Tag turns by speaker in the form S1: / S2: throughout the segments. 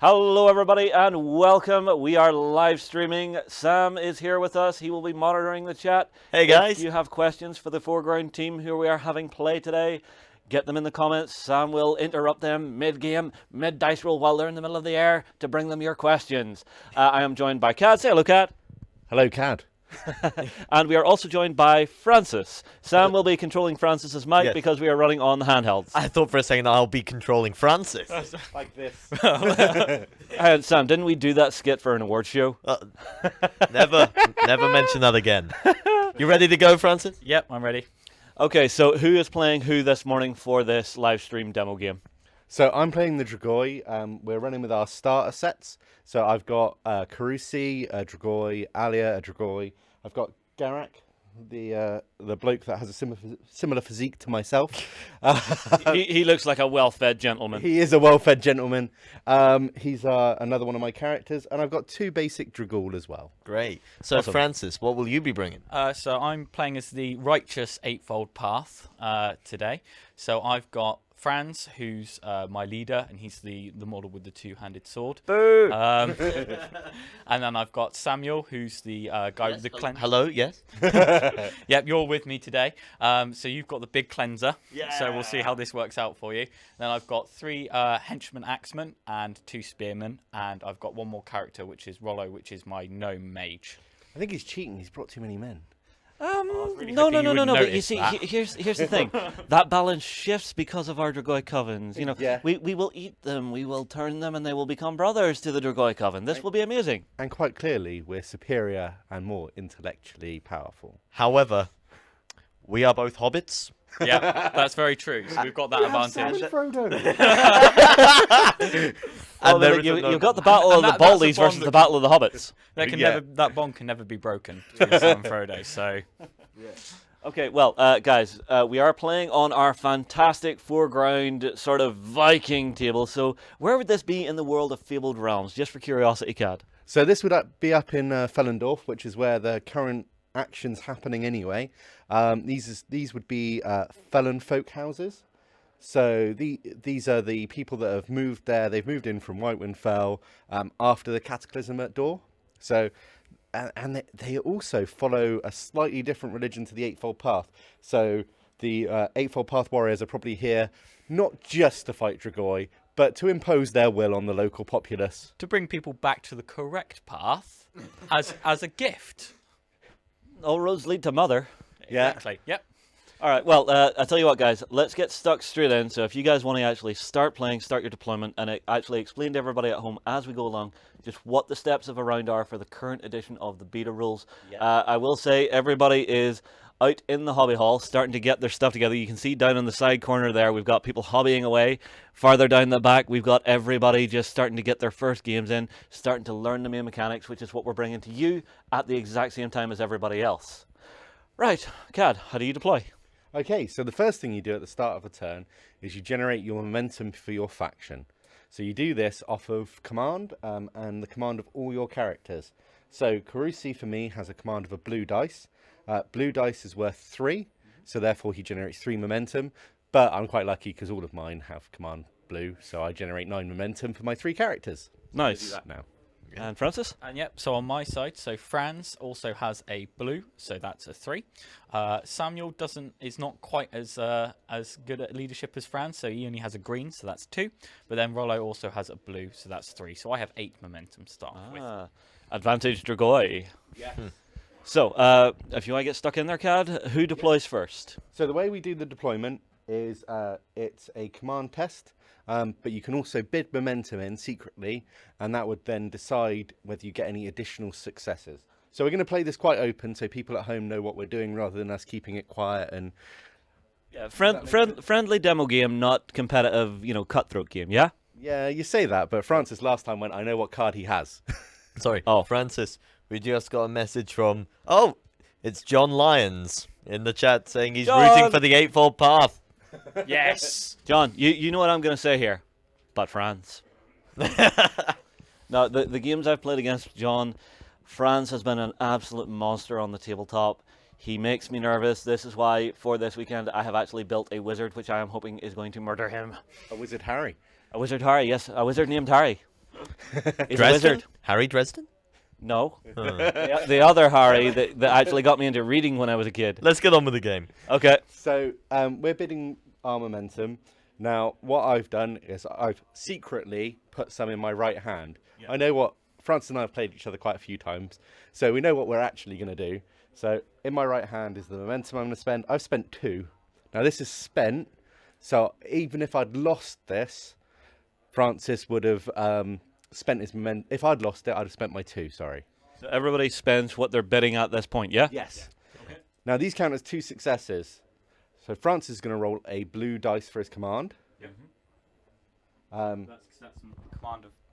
S1: Hello everybody and welcome. We are live streaming. Sam is here with us. He will be monitoring the chat.
S2: Hey guys.
S1: If you have questions for the 4Ground team who we are having play today, get them in the comments. Sam will interrupt them mid-game, mid-dice roll while they're in the middle of the air to bring them your questions. I am joined by Cad. Say hello, Cad.
S3: Hello, Cad.
S1: And we are also joined by Francis. Sam will be controlling Francis's mic because we are running on the handhelds.
S2: I thought for a second I'll be controlling Francis.
S3: Like this.
S1: Sam, didn't we do that skit for an award show?
S2: Never mention that again. You ready to go, Francis?
S4: Yep, I'm ready.
S1: Okay, so who is playing who this morning for this live stream demo game?
S3: So I'm playing the Dragoi. We're running with our starter sets. So I've got Carusi, a Dragoi, Alia, a Dragoi. I've got Garak, the bloke that has a similar physique to myself.
S1: He looks like a well-fed gentleman.
S3: He is a well-fed gentleman. He's another one of my characters. And I've got two basic Dragul as well.
S2: Great. So,
S1: Awesome.
S2: Francis, what will you be bringing?
S4: So I'm playing as the Righteous Eightfold Path today. So I've got Franz, who's my leader, and he's the model with the two-handed sword.
S1: Boo!
S4: And then I've got Samuel, who's the guy with the cleanser.
S2: Hello, yes?
S4: Yep, you're with me today. So you've got the big cleanser.
S2: Yeah.
S4: So we'll see how this works out for you. Then I've got 3 henchmen axemen and 2 spearmen, and I've got one more character, which is Rollo, which is my gnome mage.
S3: I think he's cheating. He's brought too many men.
S4: really
S1: No.
S4: hoping you would
S1: But you
S4: notice
S1: see,
S4: that.
S1: here's the thing. That balance shifts because of our Dragoi covens. You know,
S3: Yeah.
S1: we will eat them, we will turn them, and they will become brothers to the Dragoi coven. This will be amazing.
S3: And quite clearly, we're superior and more intellectually powerful.
S2: However, we are both hobbits.
S4: Yeah, that's very true. So we've got that advantage.
S1: Well,
S2: there is
S1: you've got the battle of the
S4: that's a
S1: Baldies
S4: bond
S1: versus
S4: that
S1: the battle of the Hobbits.
S4: That bond can never be broken between Sam and Frodo. So
S1: Okay, well, guys, we are playing on our fantastic 4Ground sort of Viking table. So where would this be in the world of Fabled Realms? Just for curiosity, Cad.
S3: So this would be up in Fellendorf, which is where the current action's happening anyway. These would be Felon folk houses. So these are the people that have moved there. They've moved in from Whitewind Fell after the Cataclysm at Door. So, and they also follow a slightly different religion to the Eightfold Path. So the Eightfold Path warriors are probably here not just to fight Dragoi, but to impose their will on the local populace.
S4: to bring people back to the correct path as a gift.
S1: All roads lead to Mother.
S3: Yeah.
S4: Exactly. Yep.
S1: All right, well, I'll tell you what, guys. Let's get stuck straight in. So if you guys want to actually start playing, start your deployment, and actually explain to everybody at home as we go along just what the steps of a round are for the current edition of the beta rules. I will say everybody is out in the hobby hall starting to get their stuff together. You can see down in the side corner there, we've got people hobbying away. Farther down the back, we've got everybody just starting to get their first games in, starting to learn the main mechanics, which is what we're bringing to you at the exact same time as everybody else. Right, Cad, how do you deploy?
S3: Okay, so the first thing you do at the start of a turn is you generate your momentum for your faction. So you do this off of command and the command of all your characters. So Carusi for me has a command of a blue dice. Blue dice is worth 3, so therefore he generates 3 momentum. But I'm quite lucky because all of mine have command blue, so I generate 9 momentum for my 3 characters.
S1: Nice.
S3: Do that now.
S1: And Francis?
S4: And yep, so on my side, so Franz also has a blue, so that's a 3. Samuel is not quite as good at leadership as Franz, so he only has a green, so that's 2. But then Rollo also has a blue, so that's 3. So I have 8 momentum to start with.
S1: Advantage Dragoi.
S3: Yeah.
S1: So, if you want to get stuck in there, Cad, who deploys first?
S3: So the way we do the deployment is it's a command test, but you can also bid momentum in secretly, and that would then decide whether you get any additional successes. So we're going to play this quite open so people at home know what we're doing rather than us keeping it quiet and...
S1: Yeah, friendly demo game, not competitive, cutthroat game, yeah?
S3: Yeah, you say that, but Francis last time went, I know what card he has.
S2: Sorry.
S1: Oh.
S2: Francis, we just got a message from... it's John Lyons in the chat saying he's
S1: John!
S2: rooting for the Eightfold Path.
S4: Yes!
S1: John, you know what I'm going to say here, but Franz. No, the games I've played against John, Franz has been an absolute monster on the tabletop. He makes me nervous. This is why, for this weekend, I have actually built a wizard, which I am hoping is going to murder him.
S3: A Wizard Harry.
S1: A wizard Harry, yes, a wizard named Harry. He's a
S2: Dresden?
S1: wizard.
S2: Harry Dresden?
S1: No.
S2: Huh.
S1: The other Harry that actually got me into reading when I was a kid.
S2: Let's get on with the game.
S1: Okay.
S3: So we're bidding our momentum. Now, what I've done is I've secretly put some in my right hand. I know what Francis and I have played each other quite a few times, so we know what we're actually going to do. So in my right hand is the momentum I'm going to spend. I've spent 2. Now this is spent, so even if I'd lost this, Francis would have spent his momentum. If I'd lost it, I'd have spent my 2. Sorry.
S1: So everybody spends what they're bidding at this point, yeah?
S3: Yes. Okay. Now these count as 2 successes. So Francis is going to roll a blue dice for his command.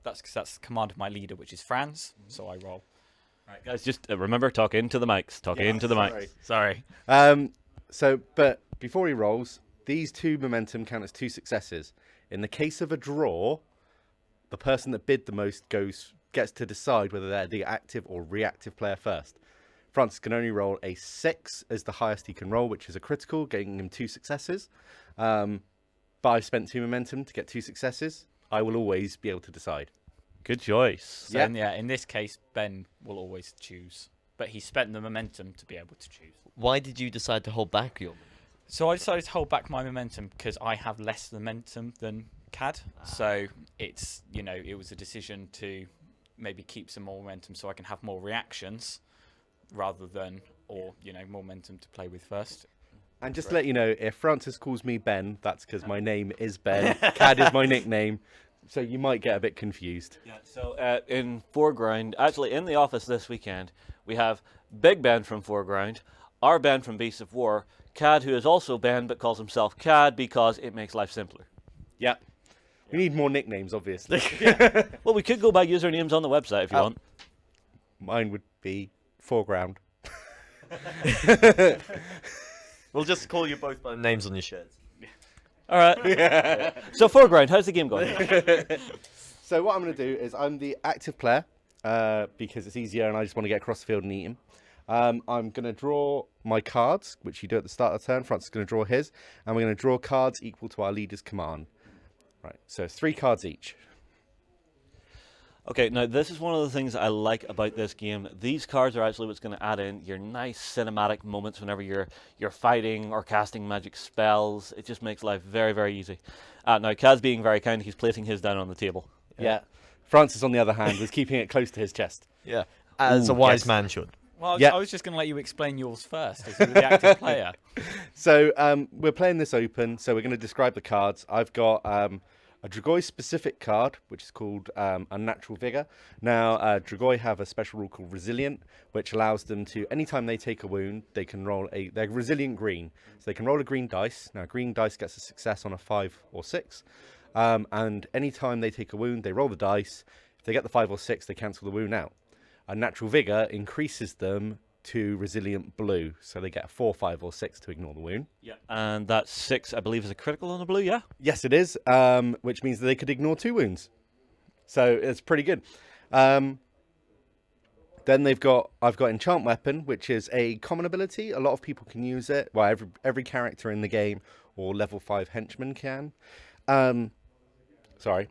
S4: That's the command of my leader, which is Franz. So I roll.
S1: Right, guys, just remember, talk into the mics. Talk into the mics.
S4: Sorry.
S3: But before he rolls, these 2 momentum count as 2 successes. In the case of a draw, the person that bid the most gets to decide whether they're the active or reactive player first. Francis can only roll a 6 as the highest he can roll, which is a critical, getting him 2 successes. But I spent 2 momentum to get 2 successes. I will always be able to decide.
S1: Good choice.
S4: So in this case, Ben will always choose, but he spent the momentum to be able to choose.
S2: Why did you decide to hold back your...
S4: So I decided to hold back my momentum because I have less momentum than Cad. So it's, it was a decision to maybe keep some more momentum so I can have more reactions rather than, more momentum to play with first.
S3: And just to let you know, if Francis calls me Ben, that's because my name is Ben. Cad is my nickname. So you might get a bit confused.
S1: Yeah. So in 4Ground, actually in the office this weekend, we have Big Ben from 4Ground, our Ben from Beasts of War, Cad, who is also Ben but calls himself Cad because it makes life simpler.
S3: Yeah. We need more nicknames, obviously.
S1: Well, we could go by usernames on the website if you want.
S3: Mine would be 4Ground.
S2: We'll just call you both by the names on your shirts.
S1: All right. So 4Ground, how's the game going?
S3: So what I'm going to do is I'm the active player because it's easier and I just want to get across the field and eat him. I'm going to draw my cards, which you do at the start of the turn. Francis is going to draw his, and we're going to draw cards equal to our leader's command. Right, so it's 3 cards each.
S1: Okay, now this is one of the things I like about this game. These cards are actually what's going to add in your nice cinematic moments whenever you're fighting or casting magic spells. It just makes life very, very easy. Now, Kaz being very kind, he's placing his down on the table.
S3: Yeah. Francis, on the other hand, was keeping it close to his chest.
S2: Yeah, as a wise man should.
S4: Well,
S3: Yeah.
S4: I was just going to let you explain yours first, as you're the active player.
S3: So we're playing this open, so we're going to describe the cards. I've got a Dragoi specific card, which is called Unnatural Vigor. Now, Dragoi have a special rule called Resilient, which allows them to, anytime they take a wound, they can roll they're resilient green. So they can roll a green dice. Now, green dice gets a success on a 5 or 6. And anytime they take a wound, they roll the dice. If they get the 5 or 6, they cancel the wound out. Unnatural Vigor increases them to Resilient Blue, so they get a 4, 5, or 6 to ignore the wound.
S1: Yeah. And that 6, I believe, is a critical on a blue, yeah?
S3: Yes, it is, which means that they could ignore 2 wounds. So it's pretty good. Then I've got Enchant Weapon, which is a common ability. A lot of people can use it. Well, every character in the game or level 5 henchman can. Sorry.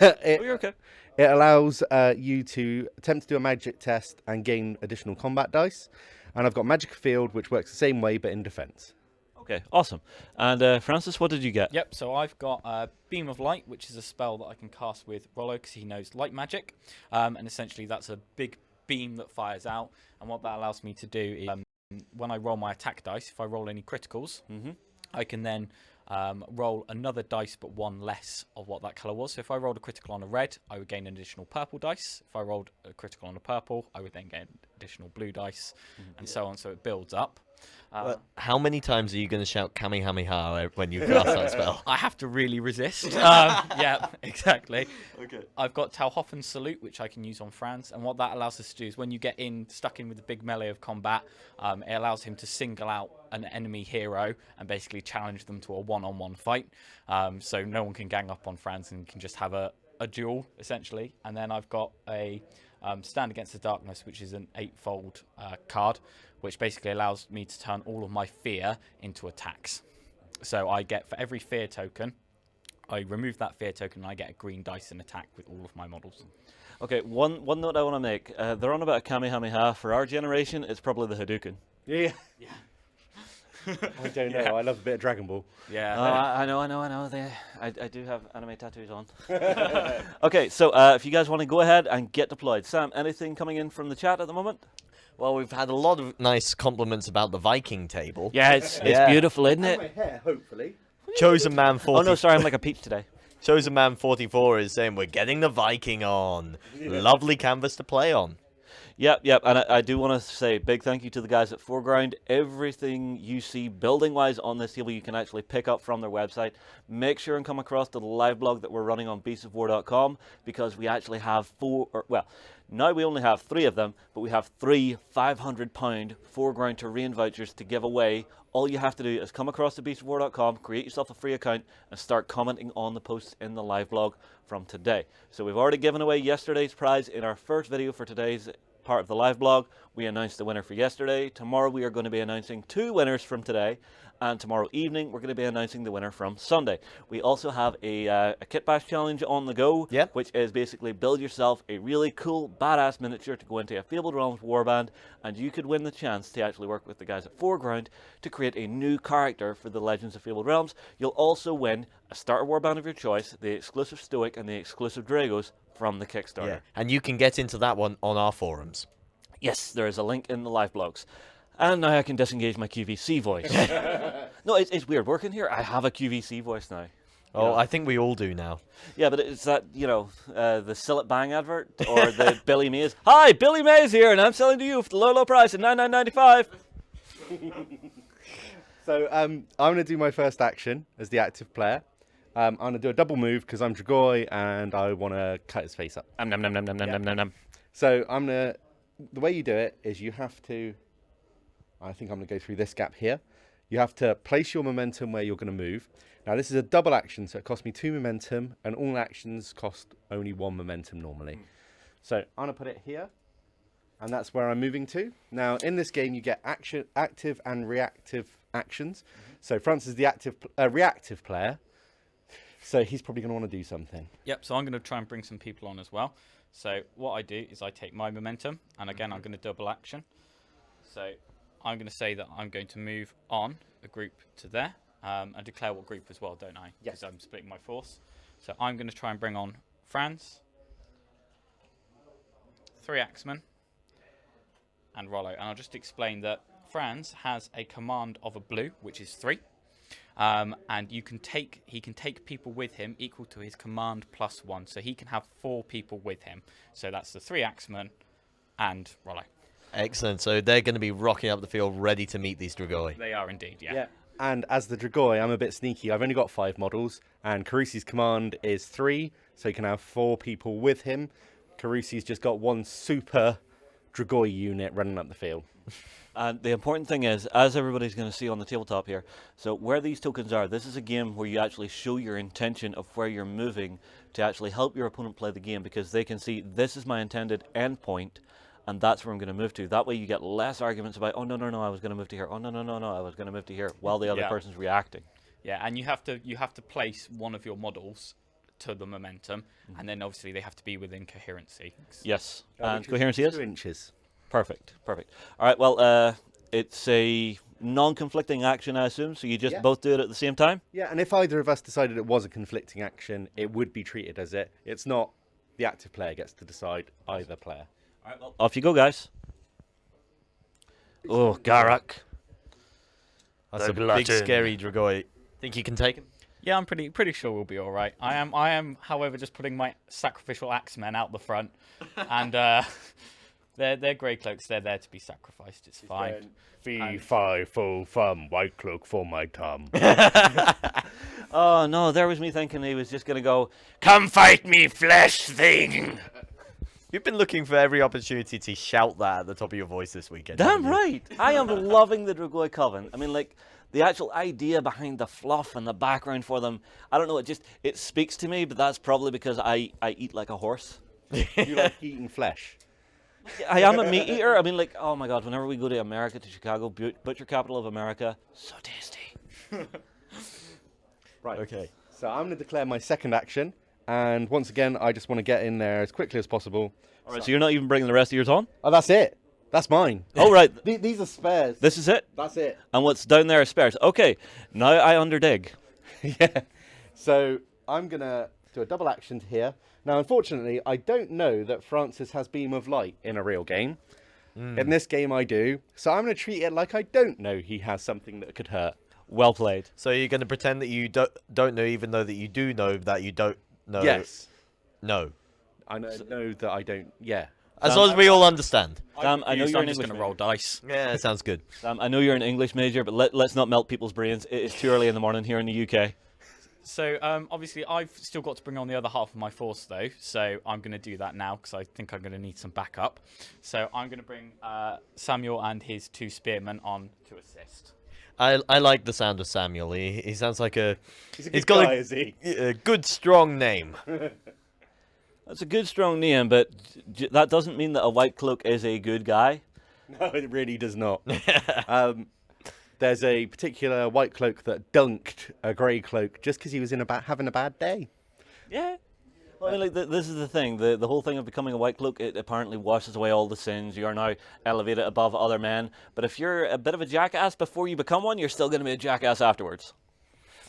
S1: You're okay.
S3: It allows you to attempt to do a magic test and gain additional combat dice. And I've got Magic Field, which works the same way, but in defense.
S1: Okay, awesome. And Francis, what did you get?
S4: Yep, so I've got Beam of Light, which is a spell that I can cast with Rollo because he knows light magic. And essentially that's a big beam that fires out. And what that allows me to do is when I roll my attack dice, if I roll any criticals, I can then roll another dice but one less of what that colour was. So if I rolled a critical on a red, I would gain an additional purple dice. If I rolled a critical on a purple, I would then gain additional blue dice, and so on. So it builds up.
S2: How many times are you going to shout Kamehameha when you cast that spell?
S4: I have to really resist. Yeah, exactly.
S2: Okay.
S4: I've got Talhoffen's Salute, which I can use on Franz, and what that allows us to do is when you get stuck in with the big melee of combat, it allows him to single out an enemy hero and basically challenge them to a one-on-one fight. So no one can gang up on Franz and can just have a duel, essentially. And then I've got a Stand Against the Darkness, which is an 8-fold card, which basically allows me to turn all of my fear into attacks. So I get, for every fear token, I remove that fear token and I get a green dice and attack with all of my models.
S1: Okay, one note I want to make. They're on about a Kamehameha. For our generation, it's probably the Hadouken.
S3: Yeah. I don't know.
S4: Yeah.
S3: I love a bit of Dragon Ball.
S4: Yeah.
S1: I know. I do have anime tattoos on. Okay, so if you guys want to go ahead and get deployed. Sam, anything coming in from the chat at the moment?
S2: Well, we've had a lot of nice compliments about the Viking table.
S1: Yeah, it's
S2: Yeah.
S1: beautiful, isn't
S3: And
S1: it?
S3: my hair, hopefully.
S2: Chosen Man 40.
S1: Oh no, sorry, I'm like a peach today.
S2: Chosen Man 44 is saying we're getting the Viking on. Lovely canvas to play on.
S1: Yep, and I do want to say big thank you to the guys at 4Ground. Everything you see building-wise on this table, you can actually pick up from their website. Make sure and come across to the live blog that we're running on beastsofwar.com, because we actually have now we only have 3 of them, but we have 3 £500 4Ground terrain vouchers to give away. All you have to do is come across to beastsofwar.com, create yourself a free account, and start commenting on the posts in the live blog from today. So we've already given away yesterday's prize in our first video for today's part of the live blog. We announced the winner for yesterday. Tomorrow we are going to be announcing 2 winners from today, and tomorrow evening we're going to be announcing the winner from Sunday. We also have a kit bash challenge on the go,
S2: Yep.
S1: which is basically build yourself a really cool badass miniature to go into a Fabled Realms warband, and you could win the chance to actually work with the guys at 4Ground to create a new character for the Legends of Fabled Realms. You'll also win a starter warband of your choice, the exclusive Stoic and the exclusive Dragos from the Kickstarter.
S2: Yeah. And you can get into that one on our forums.
S1: Yes, there is a link in the live blogs. And now I can disengage my QVC voice. No, it's weird. Working here, I have a QVC voice now.
S2: Oh,
S1: Yeah.
S2: I think we all do now.
S1: Yeah, but it's that, the Sillet Bang advert or the Billy Mays. Hi, Billy Mays here, and I'm selling to you for the low price of $99.95.
S3: So I'm going to do my first action as the active player. I'm going to do a double move because I'm Dragoi and I want to cut his face up. So the way you do it is you have to, I think I'm going to go through this gap here. You have to place your momentum where you're going to move. Now this is a double action, so it costs me 2 momentum, and all actions cost only 1 momentum normally. So I'm going to put it here, and that's where I'm moving to. Now in this game you get active and reactive actions. So Francis is the reactive player, so he's probably going to want to do something.
S4: Yep, so I'm going to try and bring some people on as well. So what I do is I take my momentum, and again I'm going to double action. So I'm going to say that I'm going to move on a group to there, and declare what group as well, don't I?
S3: Yes.
S4: Because I'm splitting my force. So I'm going to try and bring on Franz, 3 Axemen, and Rollo. And I'll just explain that Franz has a command of a blue, which is 3. And he can take people with him equal to his command plus 1. So he can have 4 people with him. So that's the 3 Axemen and Rollo.
S2: Excellent. So they're going to be rocking up the field ready to meet these Dragoi.
S4: They are indeed, yeah.
S3: And as the Dragoi, I'm a bit sneaky. I've only got 5 models, and Carusi's command is 3, so he can have 4 people with him. Carusi's just got 1 super Dragoi unit running up the field.
S1: And the important thing is, as everybody's going to see on the tabletop here, so where these tokens are, this is a game where you actually show your intention of where you're moving to actually help your opponent play the game, because they can see this is my intended endpoint, and that's where I'm going to move to. That way you get less arguments about, oh, no, I was going to move to here. Oh, no, I was going to move to here, while the other
S4: Yeah.
S1: person's reacting.
S4: Yeah, and you have to place one of your models to the momentum, and then obviously they have to be within coherency.
S1: Yes.
S3: Which
S1: And
S3: is
S1: coherency is?
S3: 2 inches.
S1: Perfect. All right, well, it's a non-conflicting action, I assume, so you just
S3: Yeah.
S1: both do it at the same time?
S3: Yeah, and if either of us decided it was a conflicting action, it would be treated as it. It's not the active player gets to decide, either player.
S1: All right, well, off you go, guys. Oh, Garak.
S2: That's a big, scary Dragoi. Think you can take him?
S4: Yeah, I'm pretty sure we'll be all right. I am, however, just putting my sacrificial axemen out the front, and they're grey cloaks. They're there to be sacrificed. It's fine.
S3: Fee, fi, fo, fum, white cloak for my tum.
S1: Oh, no, there was me thinking he was just going to go, come fight me, flesh thing.
S2: You've been looking for every opportunity to shout that at the top of your voice this weekend.
S1: Damn
S2: haven't you?
S1: right. I am loving the Dragoi Coven. I mean, like, the actual idea behind the fluff and the background for them, I don't know, it speaks to me, but that's probably because I eat like a horse.
S3: You like eating flesh?
S1: I am a meat eater. I mean, like, oh my God, whenever we go to America, to Chicago, butcher capital of America, so tasty.
S3: Right.
S2: Okay.
S3: So I'm going to declare my second action, and once again, I just want to get in there as quickly as possible.
S1: All right, so you're not even bringing the rest of yours on?
S3: Oh, that's it. That's mine.
S1: Oh, right.
S3: These are spares.
S1: This is it?
S3: That's it.
S1: And what's down there is spares. Okay, now I underdig.
S3: Yeah. So I'm going to do a double action here. Now, unfortunately, I don't know that Francis has Beam of Light in a real game. In this game, I do. So I'm going to treat it like I don't know he has something that could hurt.
S1: Well played.
S2: So you're going to pretend that you don't know, even though that you do know that you don't know.
S3: Yes.
S2: No.
S3: I know that I don't. Yeah.
S2: As long as we all understand.
S1: Sam, I know you're
S4: I'm
S1: an
S4: just
S1: English
S4: going to roll dice.
S2: Yeah, that sounds good.
S1: Sam, I know you're an English major, but let's not melt people's brains. It is too early in the morning here in the UK.
S4: So obviously I've still got to bring on the other half of my force though, so I'm going to do that now because I think I'm going to need some backup. So I'm going to bring Samuel and his 2 spearmen on to assist.
S2: I like the sound of Samuel. He sounds like
S3: He's a
S2: he's
S3: good
S2: got
S3: guy, is he?
S2: a good strong name.
S1: That's a good, strong name, but that doesn't mean that a white cloak is a good guy.
S3: No, it really does not. There's a particular white cloak that dunked a grey cloak just because he was having a bad day.
S1: Yeah. Well, I mean, like, this is the thing. The whole thing of becoming a white cloak, it apparently washes away all the sins. You are now elevated above other men. But if you're a bit of a jackass before you become one, you're still going to be a jackass afterwards.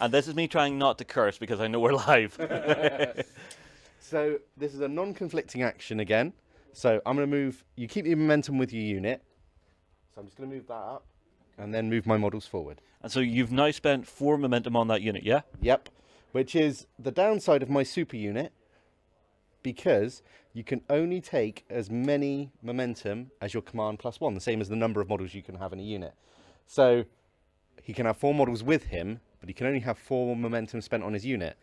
S1: And this is me trying not to curse because I know we're live.
S3: So this is a non-conflicting action again. So I'm going to move. You keep your momentum with your unit. So I'm just going to move that up and then move my models forward.
S1: And so you've now spent 4 momentum on that unit, yeah?
S3: Yep. Which is the downside of my super unit, because you can only take as many momentum as your command +1, the same as the number of models you can have in a unit. So he can have 4 models with him, but he can only have 4 momentum spent on his unit.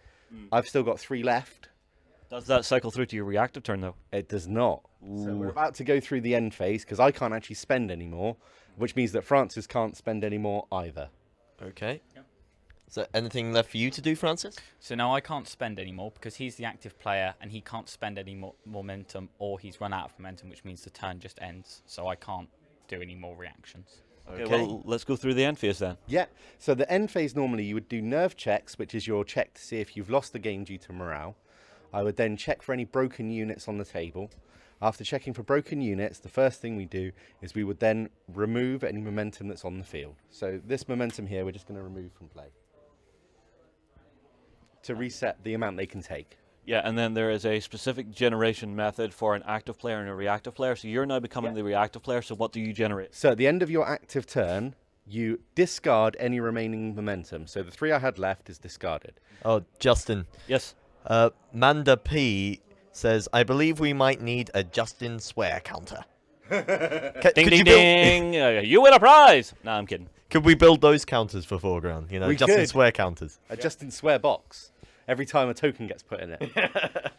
S3: I've still got 3 left.
S1: Does that cycle through to your reactive turn, though?
S3: It does not. So we're about to go through the end phase, because I can't actually spend any more, which means that Francis can't spend any more either.
S2: Okay. Yep. Is there anything left for you to do, Francis?
S4: So now I can't spend any more because he's the active player and he can't spend any more momentum, or he's run out of momentum, which means the turn just ends. So I can't do any more reactions.
S1: Okay, well, let's go through the end phase then.
S3: Yeah, so the end phase normally you would do nerve checks, which is your check to see if you've lost the game due to morale. I would then check for any broken units on the table. After checking for broken units, the first thing we do is we would then remove any momentum that's on the field. So this momentum here, we're just going to remove from play to reset the amount they can take.
S1: Yeah, and then there is a specific generation method for an active player and a reactive player. So you're now becoming the reactive player, so what do you generate?
S3: So at the end of your active turn, you discard any remaining momentum. So the 3 I had left is discarded.
S2: Oh, Justin.
S1: Yes.
S2: Manda P says, I believe we might need a Justin swear counter.
S1: Ding, ding, ding! You win a prize! Nah, I'm kidding.
S2: Could we build those counters for 4Ground? You know,
S3: We
S2: Justin
S3: could.
S2: swear counters.
S3: A Justin swear box every time a token gets put in it.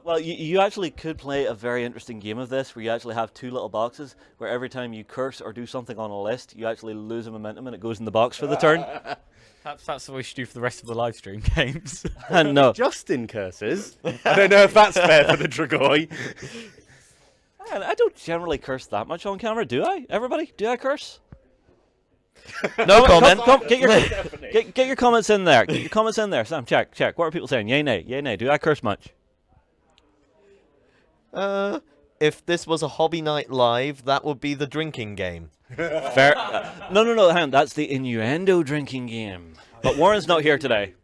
S1: Well, you actually could play a very interesting game of this where you actually have 2 little boxes where every time you curse or do something on a list, you actually lose a momentum and it goes in the box for the turn.
S4: Perhaps that's what we should do for the rest of the live stream games.
S1: And no.
S3: Justin curses. I don't know if that's fair for the Dragoi.
S1: Man, I don't generally curse that much on camera, do I? Everybody? Do I curse?
S2: No comment.
S1: Get your comments in there. Get your comments in there. Sam, check. What are people saying? Yay, nay. Yay, nay. Do I curse much?
S2: If this was a hobby night live, that would be the drinking game.
S1: Fair. No, hang on. That's the innuendo drinking game. But Warren's not here today.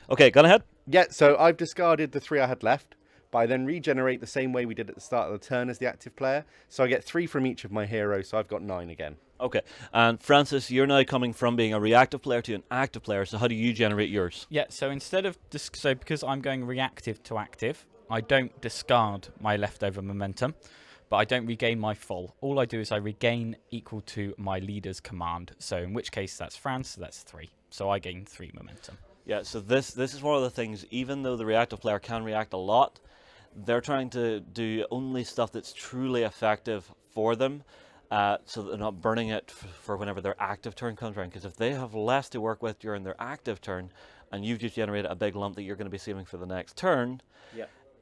S1: Okay, go ahead.
S3: Yeah, so I've discarded the 3 I had left, but I then regenerate the same way we did at the start of the turn as the active player. So I get 3 from each of my heroes, so I've got 9 again.
S1: Okay, and Francis, you're now coming from being a reactive player to an active player, so how do you generate yours?
S4: Yeah, so instead of so because I'm going reactive to active, I don't discard my leftover momentum, but I don't regain my full. All I do is I regain equal to my leader's command. So in which case that's France, so that's 3. So I gain 3 momentum.
S1: Yeah, so this is one of the things, even though the reactive player can react a lot, they're trying to do only stuff that's truly effective for them, so that they're not burning it for whenever their active turn comes around. Because if they have less to work with during their active turn, and you've just generated a big lump that you're going to be saving for the next turn,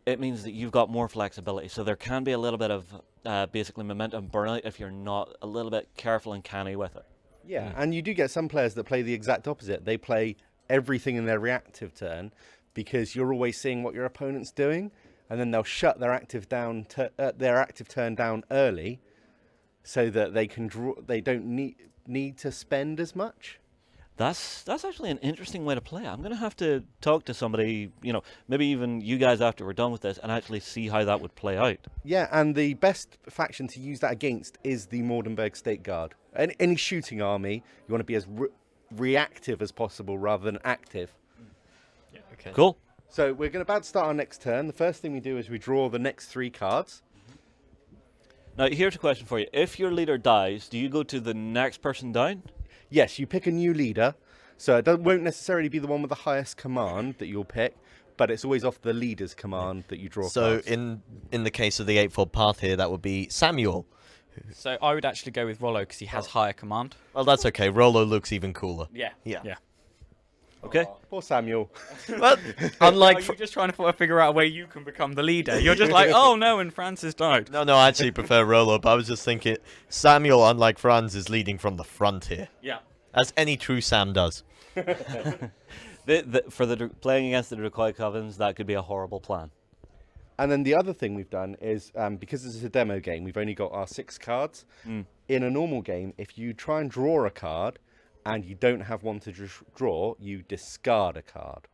S1: it means that you've got more flexibility. So there can be a little bit of basically momentum burnout if you're not a little bit careful and canny with it.
S3: Yeah, and you do get some players that play the exact opposite. They play everything in their reactive turn because you're always seeing what your opponent's doing, and then they'll shut their active turn down early, so that they can draw. They don't need to spend as much.
S1: That's actually an interesting way to play it. I'm going to have to talk to somebody, maybe even you guys after we're done with this, and actually see how that would play out.
S3: Yeah, and the best faction to use that against is the Mordenberg State Guard. Any shooting army, you want to be as reactive as possible rather than active.
S2: Yeah, okay.
S1: Cool.
S3: So we're about to start our next turn. The first thing we do is we draw the next 3 cards.
S1: Now, here's a question for you. If your leader dies, do you go to the next person down?
S3: Yes, you pick a new leader. So it won't necessarily be the one with the highest command that you'll pick, but it's always off the leader's command that you draw
S2: So
S3: cards.
S2: in the case of the eightfold path here, that would be Samuel.
S4: So I would actually go with Rollo because he has higher command.
S2: Well, that's okay. Rollo looks even cooler.
S4: Yeah.
S2: Yeah.
S4: Yeah.
S1: Okay.
S3: Poor Samuel.
S2: But unlike...
S4: Are you just trying to figure out a way you can become the leader? You're just like, oh no, and Francis died.
S2: No, I actually prefer Rollo, but I was just thinking, Samuel, unlike Franz, is leading from the front here.
S4: Yeah.
S2: As any true Sam does.
S1: Playing against the Dracoid Covens, that could be a horrible plan.
S3: And then the other thing we've done is, because this is a demo game, we've only got our 6 cards. In a normal game, if you try and draw a card and you don't have one to draw, you discard a card.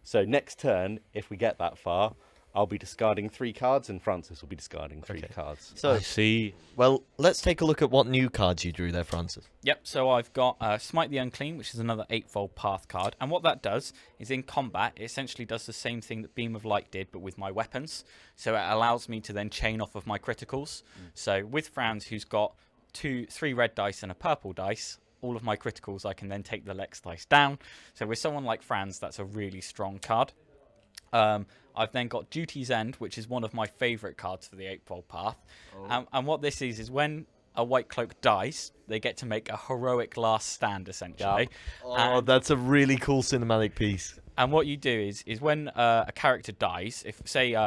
S3: So next turn, if we get that far, I'll be discarding 3 cards and Francis will be discarding 3 cards.
S2: So,
S1: I see.
S2: well, let's take a look at what new cards you drew there, Francis.
S4: Yep, so I've got Smite the Unclean, which is another 8-fold path card. And what that does is in combat, it essentially does the same thing that Beam of Light did, but with my weapons. So it allows me to then chain off of my criticals. So with Franz, who's got 3 red dice and a purple dice, all of my criticals, I can then take the Lex dice down. So with someone like Franz, that's a really strong card. I've then got Duty's End, which is one of my favourite cards for the Eightfold Path. And what this is when a White Cloak dies, they get to make a heroic last stand, essentially.
S2: Oh, that's a really cool cinematic piece.
S4: And what you do is when a character dies, if, say,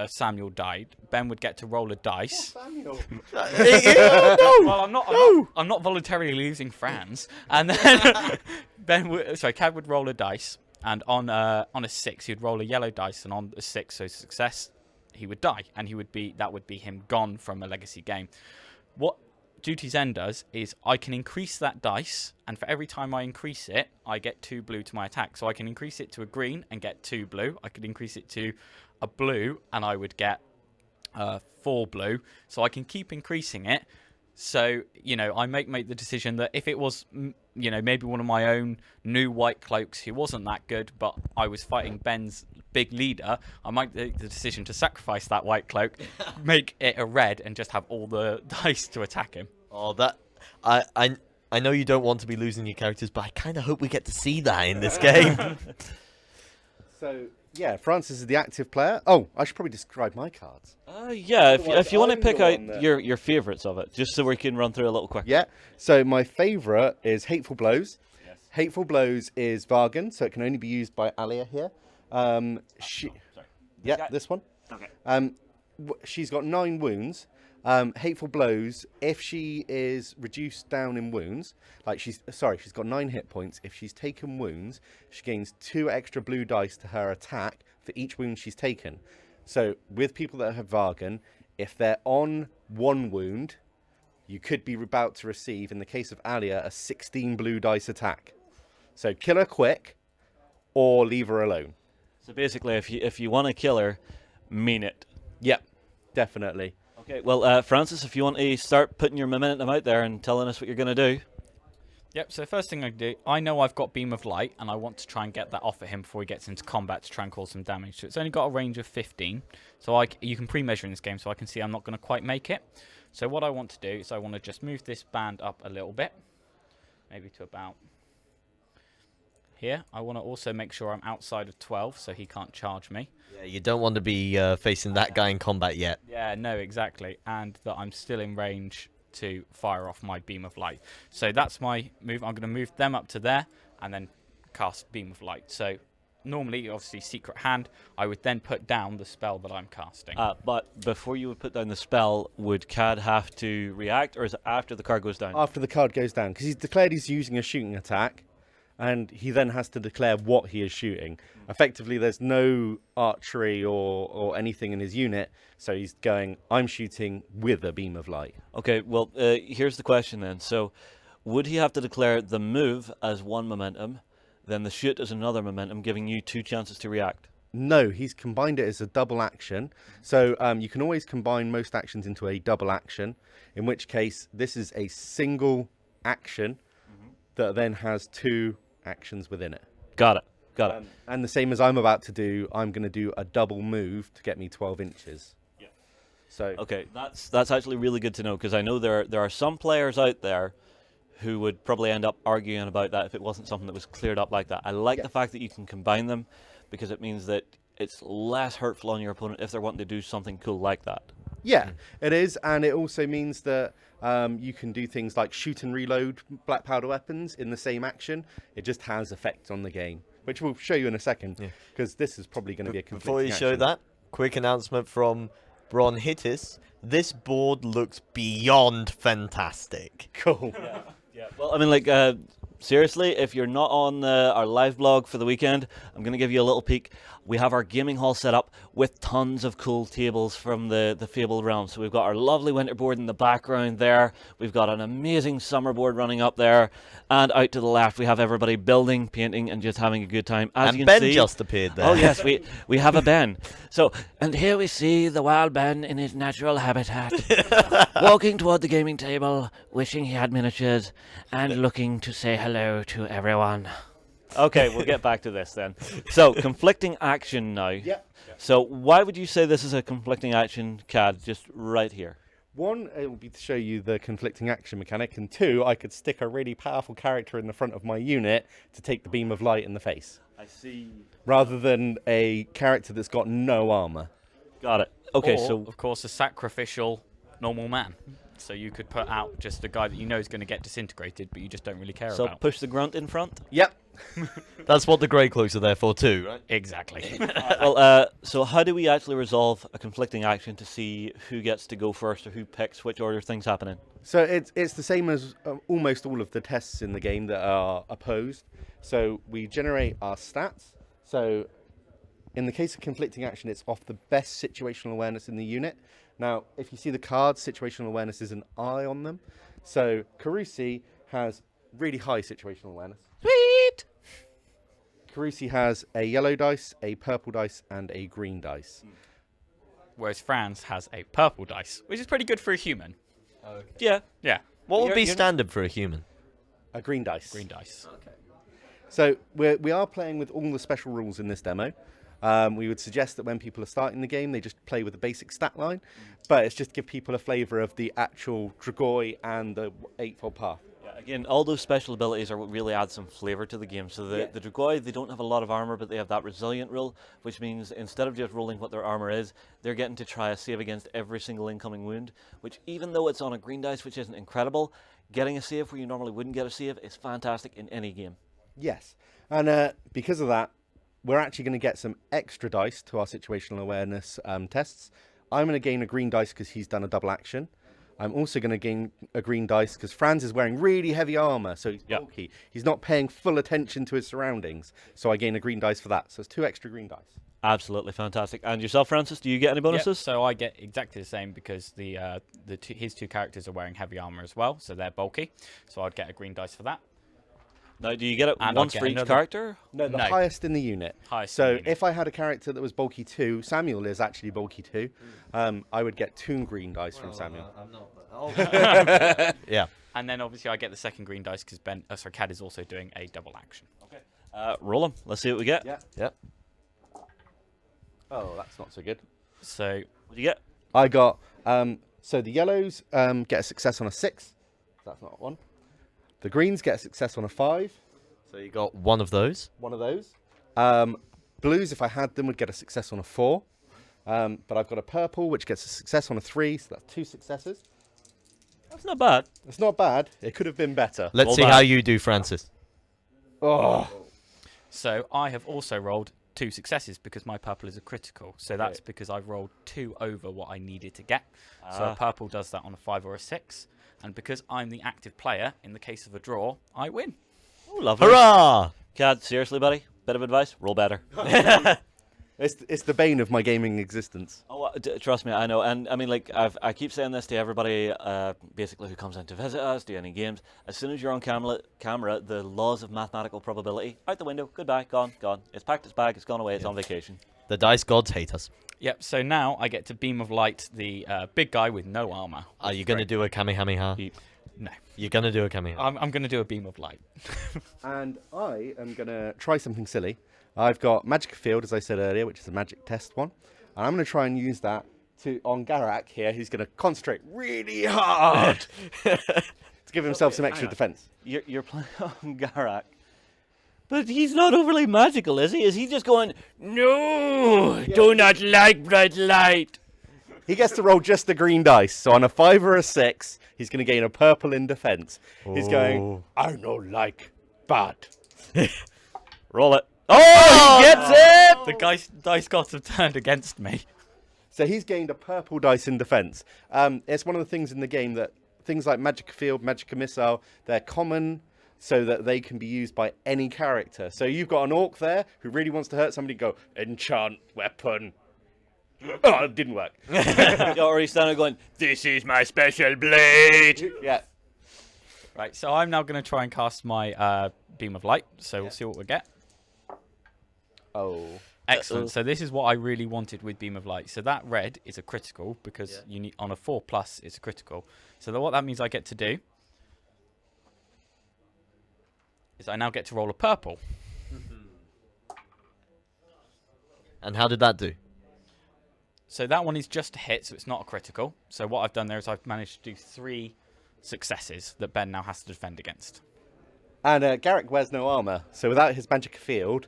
S4: Samuel died, Ben would get to roll a dice.
S3: Samuel.
S4: Well, I'm not voluntarily losing Franz. And then Cad would roll a dice. And on a 6, he'd roll a yellow dice, and on a 6, so success, he would die, and that would be him gone from a legacy game. What Duty's End does is I can increase that dice, and for every time I increase it, I get 2 blue to my attack. So I can increase it to a green and get 2 blue. I could increase it to a blue, and I would get 4 blue. So I can keep increasing it. So, I make the decision that if it was, maybe one of my own new White Cloaks who wasn't that good, but I was fighting Ben's big leader, I might make the decision to sacrifice that White Cloak, make it a red, and just have all the dice to attack him.
S2: Oh, that... I know you don't want to be losing your characters, but I kind of hope we get to see that in this game.
S3: So, yeah, Francis is the active player. Oh, I should probably describe my cards.
S1: Yeah, if you want to
S3: I'm
S1: pick
S3: the
S1: out
S3: one that-
S1: your favourites of it, just so we can run through a little quick.
S3: Yeah, so my favourite is Hateful Blows.
S1: Yes.
S3: Hateful Blows is Vargan, so it can only be used by Alia here.
S1: Sorry.
S3: Yeah, this one.
S1: Okay.
S3: She's got 9 wounds. Hateful Blows, if she is reduced down in wounds, she's got 9 hit points. If she's taken wounds, she gains 2 extra blue dice to her attack for each wound she's taken. So with people that have Vargan, if they're on 1 wound, you could be about to receive, in the case of Alia, a 16 blue dice attack. So kill her quick, or leave her alone.
S1: So basically, if you want to kill her, mean it.
S3: Yep, definitely.
S1: Okay, well, Francis, if you want to start putting your momentum out there and telling us what you're going to do.
S4: Yep, so the first thing I do, I know I've got Beam of Light, and I want to try and get that off at him before he gets into combat to try and cause some damage. So it's only got a range of 15, so you can pre-measure in this game, so I can see I'm not going to quite make it. So what I want to do is I want to just move this band up a little bit, maybe to about here. I want to also make sure I'm outside of 12, so he can't charge me.
S2: Yeah, you don't want to be facing that guy in combat yet.
S4: Yeah, no, exactly, and that I'm still in range to fire off my Beam of Light. So that's my move. I'm going to move them up to there and then cast Beam of Light. So normally, obviously, Secret Hand, I would then put down the spell that I'm casting.
S1: But before you would put down the spell, would Cad have to react, or is it after the card goes down?
S3: After the card goes down, because he's declared he's using a shooting attack, and he then has to declare what he is shooting. Effectively, there's no archery or anything in his unit, so he's going, I'm shooting with a beam of light.
S1: Okay, well, here's the question then. So, would he have to declare the move as one momentum, then the shoot as another momentum, giving you 2 chances to react?
S3: No, he's combined it as a double action. So you can always combine most actions into a double action, in which case this is a single action that then has 2 actions within it.
S1: Got it.
S3: And the same as I'm about to do, I'm going to do a double move to get me 12 inches.
S1: Yeah.
S3: So
S1: Okay, that's actually really good to know, because I know there are some players out there who would probably end up arguing about that if it wasn't something that was cleared up like that. I like the fact that you can combine them, because it means that it's less hurtful on your opponent if they're wanting to do something cool like that.
S3: yeah, it is, and it also means that you can do things like shoot and reload black powder weapons in the same action. It just has effects on the game, which we'll show you in a second, because this is probably going to be a conflicting
S2: Before you show
S3: action.
S2: that, quick announcement from Bron Hittis. This board looks beyond fantastic.
S3: Cool.
S1: Yeah. Well, I mean, like, seriously, if you're not on our live blog for the weekend, I'm going to give you a little peek. We have our gaming hall set up with tons of cool tables from the Fabled realm. So we've got our lovely winter board in the background there. We've got an amazing summer board running up there. And out to the left, we have everybody building, painting, and just having a good time. As
S2: And
S1: you can
S2: Ben
S1: see,
S2: just appeared there.
S1: Oh, yes, we have a Ben. So, and here we see the wild Ben in his natural habitat, walking toward the gaming table, wishing he had miniatures, and looking to say hello to everyone. Okay, we'll get back to this then. So, conflicting action now.
S3: Yep.
S1: So, why would you say this is a conflicting action, Cad, just right here?
S3: 1, it will be to show you the conflicting action mechanic, and 2, I could stick a really powerful character in the front of my unit to take the beam of light in the face,
S1: I see.
S3: rather than a character that's got no armor.
S1: Got it. Okay,
S4: Or,
S1: so
S4: of course, a sacrificial normal man. So you could put out just a guy that you know is going to get disintegrated, but you just don't really care about.
S1: push the grunt in front.
S3: Yep.
S2: That's what the grey cloaks are there for too, right?
S4: Exactly.
S1: Well, so how do we actually resolve a conflicting action to see who gets to go first or who picks which order things happen in?
S3: So it's the same as almost all of the tests in the game that are opposed. So we generate our stats. So in the case of conflicting action, it's off the best situational awareness in the unit. Now, if you see the cards, situational awareness is an eye on them. So Carusi has really high situational awareness.
S1: Sweet!
S3: Carusi has a yellow dice, a purple dice, and a green dice.
S4: Whereas Franz has a purple dice, which is pretty good for a human.
S1: Yeah.
S4: Yeah,
S2: What would be
S1: You're-
S2: standard for a human?
S3: A green dice.
S4: green dice.
S3: So we are playing with all the special rules in this demo. We would suggest that when people are starting the game, they just play with the basic stat line, but it's just to give people a flavour of the actual Dragoi and the Eightfold Path.
S1: Yeah, again, all those special abilities are what really add some flavour to the game. So the Dragoi, they don't have a lot of armour, but they have that resilient rule, which means instead of just rolling what their armour is, they're getting to try a save against every single incoming wound, which even though it's on a green dice, which isn't incredible, getting a save where you normally wouldn't get a save is fantastic in any game.
S3: Yes, and because of that, we're actually going to get some extra dice to our situational awareness tests. I'm going to gain a green dice because he's done a double action. I'm also going to gain a green dice because Franz is wearing really heavy armor, so he's bulky. He's not paying full attention to his surroundings, so I gain a green dice for that. So it's 2 extra green dice.
S1: Absolutely fantastic. And yourself, Francis, do you get any
S4: Yep,
S1: bonuses?
S4: so I get exactly the same because his 2 characters are wearing heavy armor as well, so they're bulky. So I'd get a green dice for that.
S1: Now, do you get it
S4: And
S1: once
S4: I'll
S1: for
S4: get
S1: each
S4: another-
S1: character?
S3: No, the
S4: No.
S3: highest in the unit.
S4: Highest
S3: So
S4: in the unit.
S3: if I had a character that was bulky 2, Samuel is actually bulky 2, I would get 2 green dice from Samuel.
S2: Yeah.
S4: And then obviously I get the second green dice because Cad is also doing a double action.
S1: Roll them. Let's see what we get.
S3: Yeah.
S2: Yep.
S3: Oh, that's not so good.
S4: So
S1: What do you get?
S3: I got, so the yellows get a success on a 6. That's not one. The greens get a success on a 5.
S2: So you got one of those.
S3: One of those. Blues, if I had them, would get a success on a 4. But I've got a purple, which gets a success on a 3, so that's 2 successes.
S1: That's not bad.
S3: It's not bad. It could have been better.
S2: Let's
S1: Well
S2: see
S1: done.
S2: how you do, Francis.
S3: Oh,
S4: So I have also rolled 2 successes because my purple is a critical. So that's because I've rolled 2 over what I needed to get. So a purple does that on a 5 or a 6. And because I'm the active player, in the case of a draw, I win.
S1: Oh, lovely.
S2: Hurrah!
S1: Cad, seriously, buddy? Bit of advice? Roll better.
S3: It's the bane of my gaming existence.
S1: Oh, trust me, I know. And I mean, like, I keep saying this to everybody, basically, who comes in to visit us, do any games. As soon as you're on camera, the laws of mathematical probability, out the window, goodbye, gone. It's packed its bag, it's gone away, it's on vacation.
S2: The dice gods hate us.
S4: Yep, so now I get to Beam of Light the big guy with no armor.
S2: Are you going to do a Kamehameha?
S4: No.
S2: You're going to do a Kamehameha.
S4: I'm going to do a Beam of Light.
S3: And I am going to try something silly. I've got Magic Field, as I said earlier, which is a magic test one. And I'm going to try and use that on Garak here, who's going to concentrate really hard to give himself some extra defense.
S1: You're playing on Garak. But he's not overly magical, is he? Is he just going, no, do not like bright light?
S3: He gets to roll just the green dice. So on a 5 or a 6, he's going to gain a purple in defense. He's going, I no like bad.
S1: Roll it. Oh, he gets it!
S4: The dice gods have turned against me.
S3: So he's gained a purple dice in defense. It's one of the things in the game that things like Magic Field, Magic Missile, they're common so that they can be used by any character. So you've got an orc there who really wants to hurt somebody, go, enchant weapon. Oh, it didn't work.
S1: Or he's standing there going, this is my special blade.
S3: Yeah.
S4: Right, so I'm now going to try and cast my Beam of Light. So we'll see what we get.
S3: Oh.
S4: Excellent. So this is what I really wanted with Beam of Light. So that red is a critical because you need on a 4+, it's a critical. So what that means I get to do is I now get to roll a purple.
S2: And how did that do?
S4: So that one is just a hit, so it's not a critical. So what I've done there is I've managed to do 3 successes that Ben now has to defend against.
S3: And Garak wears no armor. So without his Magic Field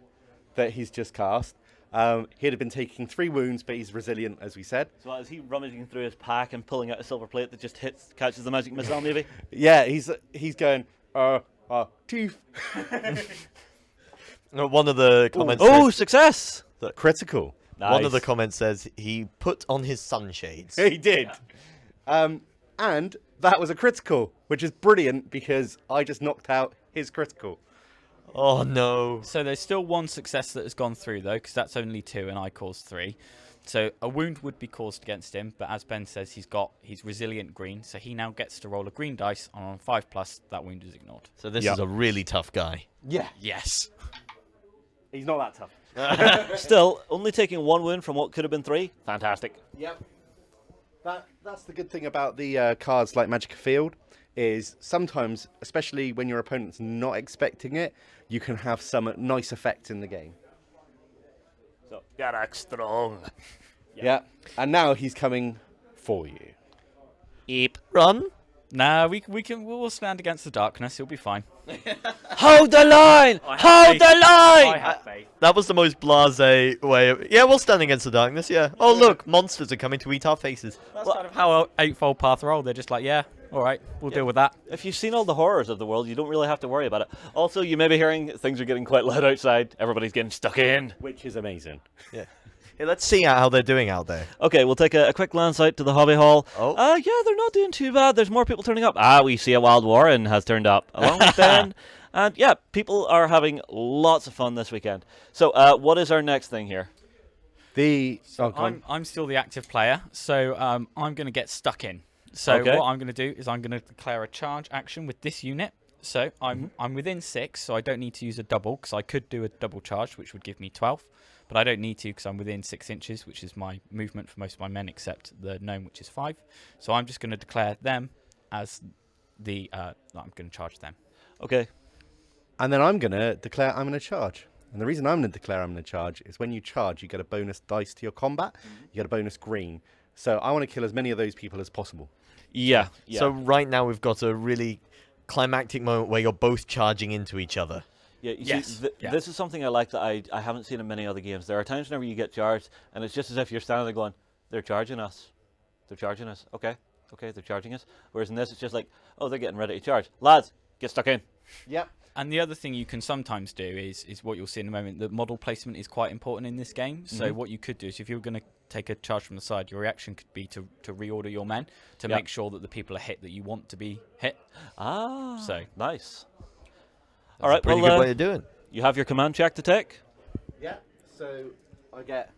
S3: that he's just cast, he'd have been taking 3 wounds, but he's resilient, as we said.
S1: So is he rummaging through his pack and pulling out a silver plate that just catches the magic missile, maybe?
S3: Yeah, he's going, teeth.
S2: One of the comments
S1: Oh, success!
S3: Critical.
S1: Nice.
S2: One of the comments says he put on his sunshades.
S3: He did. And that was a critical, which is brilliant because I just knocked out his critical.
S2: Oh no.
S4: So there's still 1 success that has gone through though, because that's only 2 and I caused 3. So a wound would be caused against him, but as Ben says, he's resilient green, so he now gets to roll a green dice, and on 5+, that wound is ignored.
S2: So this is a really tough guy.
S3: Yeah.
S4: Yes.
S3: He's not that tough.
S1: Still, only taking 1 wound from what could have been 3. Fantastic.
S3: Yep. That's the good thing about the cards like Magic Field, is sometimes, especially when your opponent's not expecting it, you can have some nice effect in the game.
S1: So, Garak strong.
S3: Yeah. And now he's coming for you.
S1: Eep.
S2: Run.
S4: Nah, we'll stand against the darkness. He'll be fine.
S1: Hold the line! Hold the line!
S4: I have faith.
S2: That was the most blasé way of... Yeah, we'll stand against the darkness, yeah. Oh, look, monsters are coming to eat our faces.
S4: That's kind of how Eightfold Path roll. They're just like, yeah, all right, we'll deal with that.
S1: If you've seen all the horrors of the world, you don't really have to worry about it. Also, you may be hearing things are getting quite loud outside. Everybody's getting stuck in.
S3: Which is amazing.
S2: Yeah. Hey, let's see how they're doing out there.
S1: Okay, we'll take a quick glance out to the hobby hall.
S2: Oh.
S1: Yeah, they're not doing too bad. There's more people turning up. We see a Wild Warren has turned up, along with Ben. And yeah, people are having lots of fun this weekend. So, what is our next thing here?
S4: I'm still the active player, so I'm going to get stuck in. So
S1: Okay.
S4: what I'm going to do is I'm going to declare a charge action with this unit. So I'm within 6, so I don't need to use a double, because I could do a double charge, which would give me 12. But I don't need to, because I'm within 6 inches, which is my movement for most of my men, except the gnome, which is 5. So I'm just going to declare them as the... I'm going to charge them.
S1: Okay.
S3: And then I'm going to declare I'm going to charge. And the reason I'm going to declare I'm going to charge is when you charge, you get a bonus dice to your combat. You get a bonus green. So I want to kill as many of those people as possible.
S1: Yeah.
S2: So right now we've got a really climactic moment where you're both charging into each other.
S1: Yeah, you
S4: Yes.
S1: see,
S4: Yeah.
S1: this is something I like that I haven't seen in many other games. There are times whenever you get charged, and it's just as if you're standing there going, they're charging us. They're charging us. Okay, they're charging us. Whereas in this, it's just like, oh, they're getting ready to charge. Lads, get stuck in.
S3: Yep.
S4: And the other thing you can sometimes do is what you'll see in a moment, that model placement is quite important in this game. So what you could do is if you're going to take a charge from the side, your reaction could be to reorder your men to make sure that the people are hit that you want to be hit.
S1: Ah,
S4: So
S1: nice.
S2: That's
S1: All right,
S2: a pretty
S1: well,
S2: good way of doing.
S1: you have your command check to take.
S3: Yeah. So I get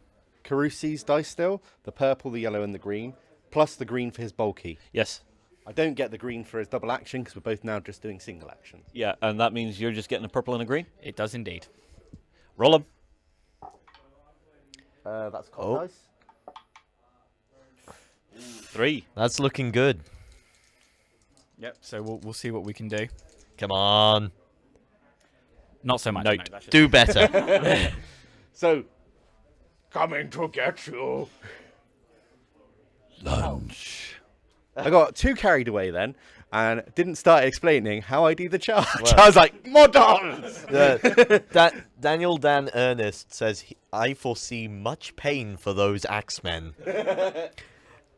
S3: Carusi's dice still, the purple, the yellow, and the green, plus the green for his bulky.
S1: Yes.
S3: I don't get the green for his double action because we're both now just doing single action.
S1: Yeah, and that means you're just getting a purple and a green.
S4: it does indeed.
S1: Roll them.
S3: That's cock
S2: Oh.
S3: dice.
S1: 3.
S2: That's looking good.
S4: Yep. So we'll see what we can do.
S2: Come on.
S4: Not so much.
S1: Note.
S4: No, that's just-
S2: Do better.
S3: So, coming to get you.
S1: Lunch.
S3: I got too carried away then and didn't start explaining how I do the charge. I was like, models!
S2: Daniel Dan Ernest says, I foresee much pain for those axemen.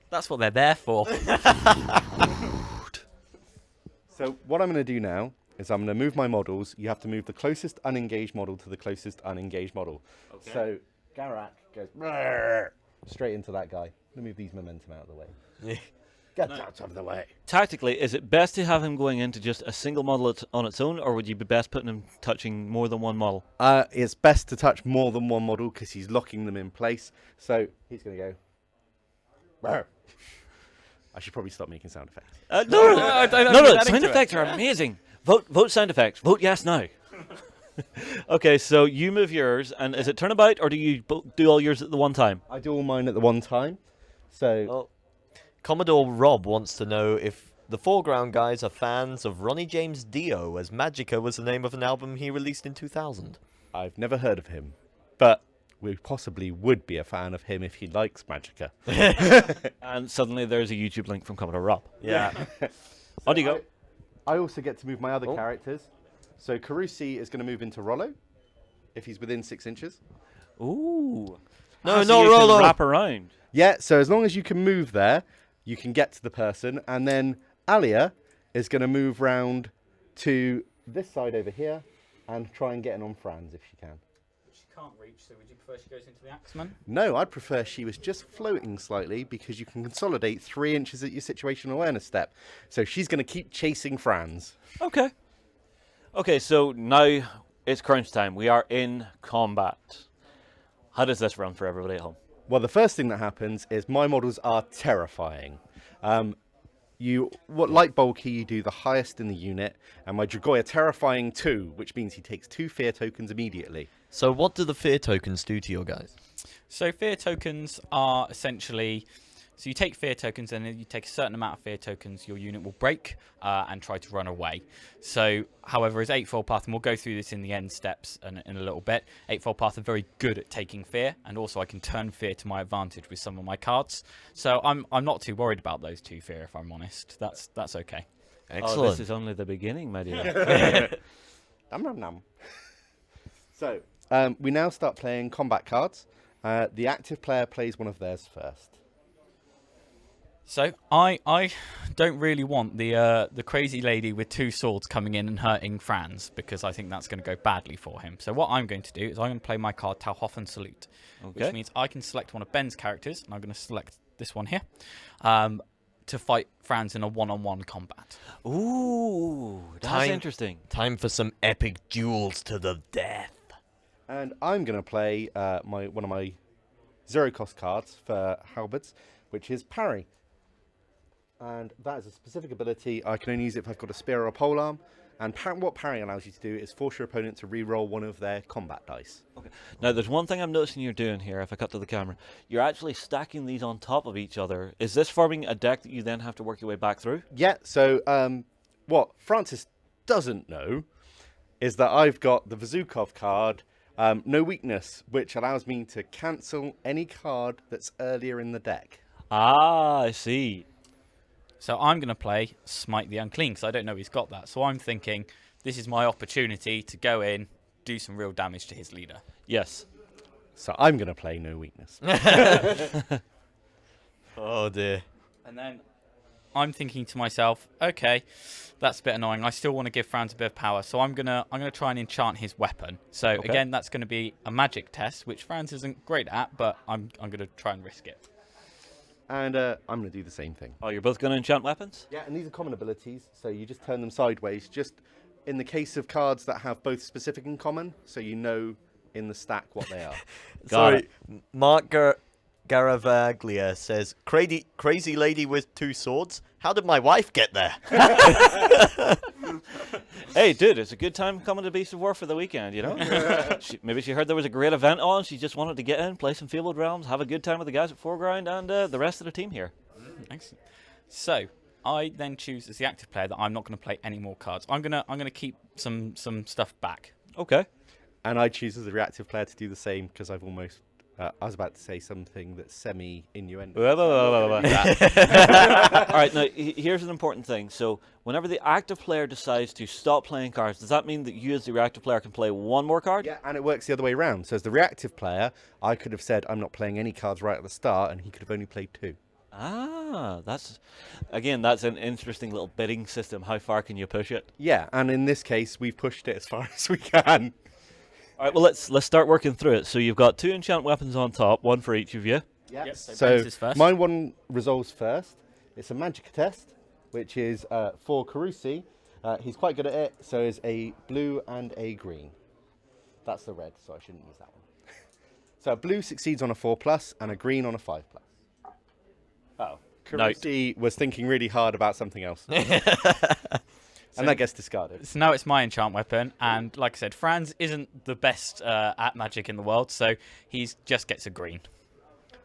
S4: That's what they're there for.
S3: So what I'm going to do now is I'm going to move my models. You have to move the closest unengaged model to the closest unengaged model. Okay. So Garak goes "Brrr," straight into that guy. Let me move these momentum out of the way. Get out of the way.
S1: Tactically, is it best to have him going into just a single model on its own, or would you be best putting him touching more than one model?
S3: It's best to touch more than one model because he's locking them in place. So he's going to go. "Brrr." I should probably stop making sound effects.
S1: No,
S4: I don't
S1: no,
S4: know,
S1: sound effects are amazing. Vote sound effects. Vote yes now. Okay, so you move yours, and is it turnabout, or do you do all yours at the one time?
S3: I do all mine at the one time. So
S2: Well, Commodore Rob wants to know if the 4Ground guys are fans of Ronnie James Dio, as Magica was the name of an album he released in 2000.
S3: I've never heard of him, but we possibly would be a fan of him if he likes Magica.
S1: And suddenly there's a YouTube link from Commodore Rob.
S2: Yeah.
S1: On you go.
S3: I also get to move my other
S2: Oh.
S3: characters. So Carusi is going to move into Rollo if he's within 6 inches.
S1: Ooh.
S2: No,
S1: So
S2: not
S1: you can
S2: Rollo.
S1: wrap around.
S3: Yeah, so as long as you can move there, you can get to the person. And then Alia is going to move round to this side over here and try and get in on Franz if she can.
S4: She can't reach, so would you prefer she goes into the Axeman?
S3: No, I'd prefer she was just floating slightly because you can consolidate 3 inches at your situational awareness step. So she's going to keep chasing Franz.
S1: Okay. Okay, so now it's crunch time. We are in combat. How does this run for everybody at home?
S3: Well, the first thing that happens is my models are terrifying. Like bulky, you do the highest in the unit, and my Dragoy are terrifying 2, which means he takes 2 fear tokens immediately.
S2: So what do the fear tokens do to your guys?
S4: So fear tokens are essentially, so you take fear tokens and then you take a certain amount of fear tokens, your unit will break and try to run away. So, however, as Eightfold Path, and we'll go through this in the end steps in a little bit, Eightfold Path are very good at taking fear, and also I can turn fear to my advantage with some of my cards. So I'm not too worried about those 2 fear, if I'm honest. That's okay.
S2: Excellent.
S1: Oh, this is only the beginning, my dear.
S3: Nom nom nom. So, we now start playing combat cards. The active player plays one of theirs first.
S4: So I don't really want the crazy lady with 2 swords coming in and hurting Franz, because I think that's going to go badly for him. So what I'm going to do is I'm going to play my card Tauhofen Salute,
S1: Okay.
S4: which means I can select one of Ben's characters, and I'm going to select this one here, to fight Franz in a one-on-one combat.
S1: Ooh, that's
S2: Time-
S1: interesting.
S2: Time for some epic duels to the death.
S3: And I'm going to play one of my 0-cost cards for halberds, which is Parry. And that is a specific ability. I can only use it if I've got a spear or a polearm. And what Parry allows you to do is force your opponent to re-roll one of their combat dice.
S1: Okay. Now, there's one thing I'm noticing you're doing here, if I cut to the camera. You're actually stacking these on top of each other. Is this forming a deck that you then have to work your way back through?
S3: Yeah, so what Francis doesn't know is that I've got the Vazukov card, No Weakness, which allows me to cancel any card that's earlier in the deck.
S1: Ah, I see.
S4: So I'm going to play Smite the Unclean, because I don't know he's got that. So I'm thinking this is my opportunity to go in, do some real damage to his leader.
S1: Yes.
S3: So I'm going to play No Weakness.
S2: Oh dear.
S4: And then I'm thinking to myself, okay, that's a bit annoying. I still want to give Franz a bit of power, so I'm gonna try and enchant his weapon. So again, that's going to be a magic test, which Franz isn't great at, but I'm gonna try and risk it.
S3: And I'm going to do the same thing.
S1: Oh, you're both going to enchant weapons?
S3: Yeah, and these are common abilities, so you just turn them sideways, just in the case of cards that have both specific and common, so you know in the stack what they are.
S2: Sorry, Mark Garavaglia says, crazy lady with 2 swords? How did my wife get there?
S1: Hey, dude, it's a good time coming to Beast of War for the weekend, you know? Maybe she heard there was a great event on, she just wanted to get in, play some Fabled Realms, have a good time with the guys at 4Ground and the rest of the team here.
S4: Excellent. So I then choose as the active player that I'm not going to play any more cards. I'm gonna keep some stuff back.
S1: Okay.
S3: And I choose as a reactive player to do the same, because I've almost... I was about to say something that's semi-innuendo.
S1: All right, now here's an important thing. So whenever the active player decides to stop playing cards, does that mean that you as the reactive player can play one more card?
S3: Yeah, and it works the other way around. So as the reactive player, I could have said I'm not playing any cards right at the start, and he could have only played 2.
S1: Ah, that's an interesting little bidding system. How far can you push it?
S3: Yeah, and in this case, we've pushed it as far as we can.
S1: All right, well, let's start working through it. So you've got 2 enchant weapons on top, one for each of you.
S3: Yep.
S4: so
S3: So
S4: Francis first.
S3: my one resolves first. It's a magic test, which is for Carusi. He's quite good at it, so is a blue and a green. That's the red, so I shouldn't use that one. So a blue succeeds on a 4+, and a green on a 5+.
S1: Oh,
S3: Carusi was thinking really hard about something else. And that gets discarded.
S4: So now it's my enchant weapon, and like I said, Franz isn't the best at magic in the world, so he just gets a green.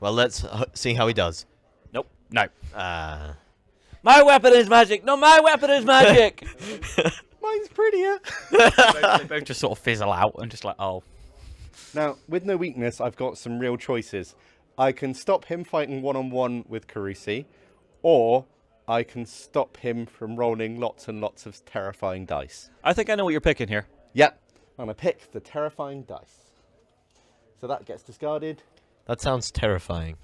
S2: Well, let's see how he does.
S1: Nope.
S4: No.
S1: My weapon is magic. No, my weapon is magic.
S3: Mine's prettier.
S4: They both just sort of fizzle out and just like, oh.
S3: Now, with no weakness, I've got some real choices. I can stop him fighting one-on-one with Carusi, or I can stop him from rolling lots and lots of terrifying dice.
S1: I think I know what you're picking here.
S3: Yep, I'm going to pick the terrifying dice. So that gets discarded.
S2: That sounds terrifying.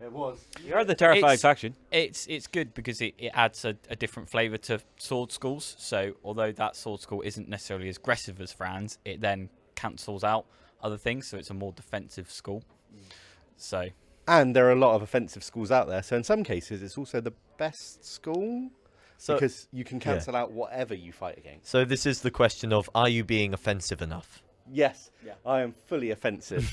S3: It was.
S1: You are the terrifying faction.
S4: It's good because it adds a different flavour to sword schools. So although that sword school isn't necessarily as aggressive as Franz, it then cancels out other things. So it's a more defensive school. So.
S3: And there are a lot of offensive schools out there. So in some cases, it's also the best school.
S2: So,
S3: because you can cancel out whatever you fight against.
S2: so this is the question of, are you being offensive enough?
S3: Yes, I am fully offensive.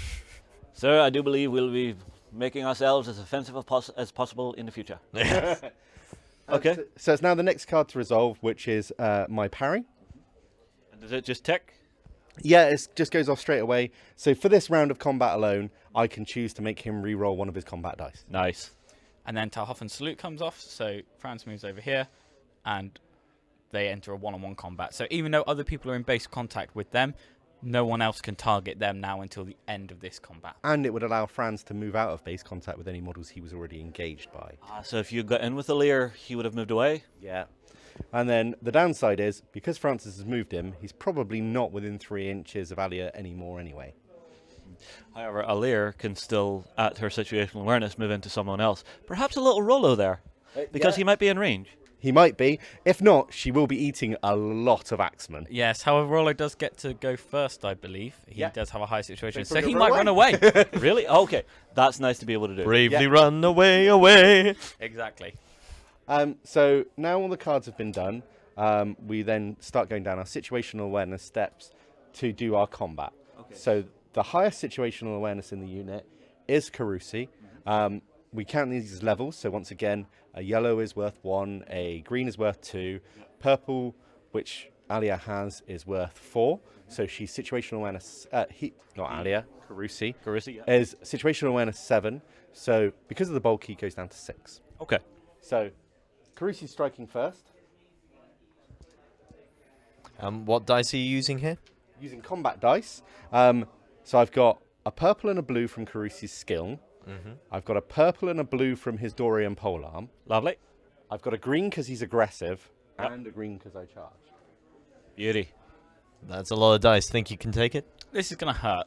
S1: Sir, I do believe we'll be making ourselves as offensive as possible in the future. Okay.
S3: So it's now the next card to resolve, which is my parry.
S1: And does it just tick?
S3: Yeah, it just goes off straight away. So for this round of combat alone, I can choose to make him re-roll one of his combat dice.
S1: Nice.
S4: And then Talhoffen Salute comes off, so Franz moves over here, and they enter a one-on-one combat. So even though other people are in base contact with them, no one else can target them now until the end of this combat.
S3: And it would allow Franz to move out of base contact with any models he was already engaged by.
S1: So if you got in with Alir, he would have moved away?
S3: Yeah. And then the downside is, because Francis has moved him, he's probably not within 3 inches of Alia anymore anyway.
S1: However, Alir can still, at her situational awareness, move into someone else. Perhaps a little Rolo there, because he might be in range.
S3: He might be. If not, she will be eating a lot of Axemen.
S4: Yes, however, Rollo does get to go first, I believe. He does have a high situation, so
S3: from
S4: he
S3: your
S4: might
S3: right.
S4: run away.
S1: Really? Okay. That's nice to be able to do.
S2: Bravely run away, away.
S4: Exactly.
S3: So now all the cards have been done, we then start going down our situational awareness steps to do our combat. Okay. So the highest situational awareness in the unit is Carusi. We count these as levels, so once again, a yellow is worth 1, a green is worth 2, purple, which Alia has, is worth 4. So she's situational awareness, not Alia, Carusi, is situational awareness 7. So because of the bulk, he goes down to 6.
S1: Okay.
S3: So Carusi's striking first,
S2: What dice are you using here?
S3: using combat dice. So I've got a purple and a blue from Carusi's skill. I've got a purple and a blue from his Dorian polearm.
S1: Lovely.
S3: I've got a green because he's aggressive, and a green because I charge.
S1: Beauty.
S2: That's a lot of dice. Think you can take it?
S4: This is going to hurt.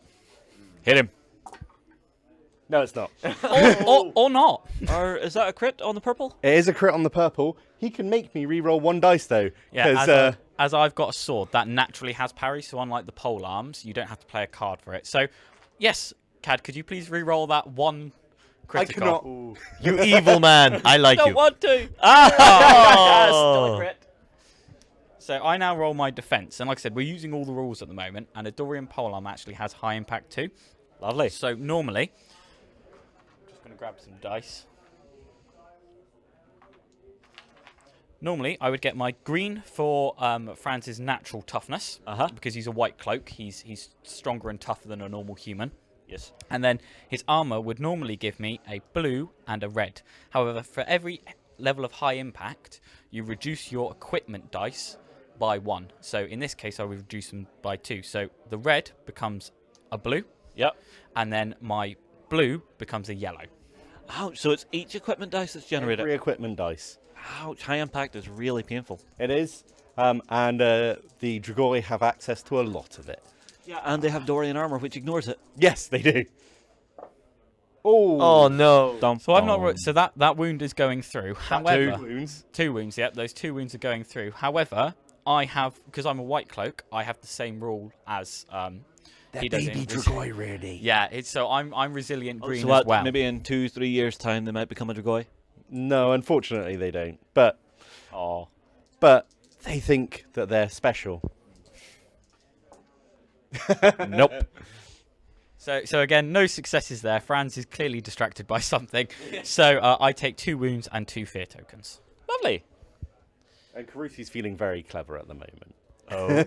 S1: Hit him.
S3: No, it's not.
S4: or not.
S1: Or is that a crit on the purple?
S3: It is a crit on the purple. He can make me re-roll 1 dice though.
S4: Yeah,
S3: 'cause,
S4: as I've got a sword that naturally has parry, so unlike the pole arms, you don't have to play a card for it. So, yes, Cad, could you please re-roll that 1
S3: I
S4: critical?
S3: cannot.
S2: You evil man. I like
S1: Don't
S2: you.
S1: want to.
S2: Oh.
S1: Still a crit.
S4: So I now roll my defense, and like I said, we're using all the rules at the moment, and a Dorian polearm actually has high impact too.
S1: Lovely.
S4: So normally, just going to grab some dice. Normally, I would get my green for Franz's natural toughness, because he's a white cloak. He's stronger and tougher than a normal human.
S1: Yes.
S4: And then his armor would normally give me a blue and a red. However, for every level of high impact, you reduce your equipment dice by 1. So in this case, I would reduce them by 2. So the red becomes a blue,
S1: Yep.
S4: and then my blue becomes a yellow.
S1: Ouch. So it's each equipment dice that's generated.
S3: Every equipment dice.
S1: Ouch. High impact is really painful.
S3: It is. And the Dragori have access to a lot of it.
S1: Yeah, and they have Dorian armor, which ignores it.
S3: Yes, they do. Oh.
S2: Oh no.
S1: Dump.
S4: So I've not. So that wound is going through. However,
S3: 2 wounds.
S4: 2 wounds. Yep, those 2 wounds are going through. However, I have, because I'm a white cloak, I have the same rule as he does.
S3: Dragoi ready.
S4: Yeah, so I'm resilient green
S1: So
S4: as
S1: what,
S4: well.
S1: maybe in 2-3 years' time they might become a Dragoi?
S3: No, unfortunately they don't. But
S1: Oh.
S3: they think that they're special.
S1: Nope.
S4: So again, no successes there. Franz is clearly distracted by something. So I take 2 wounds and 2 fear tokens.
S1: Lovely.
S3: And Carusi's feeling very clever at the moment.
S2: Oh.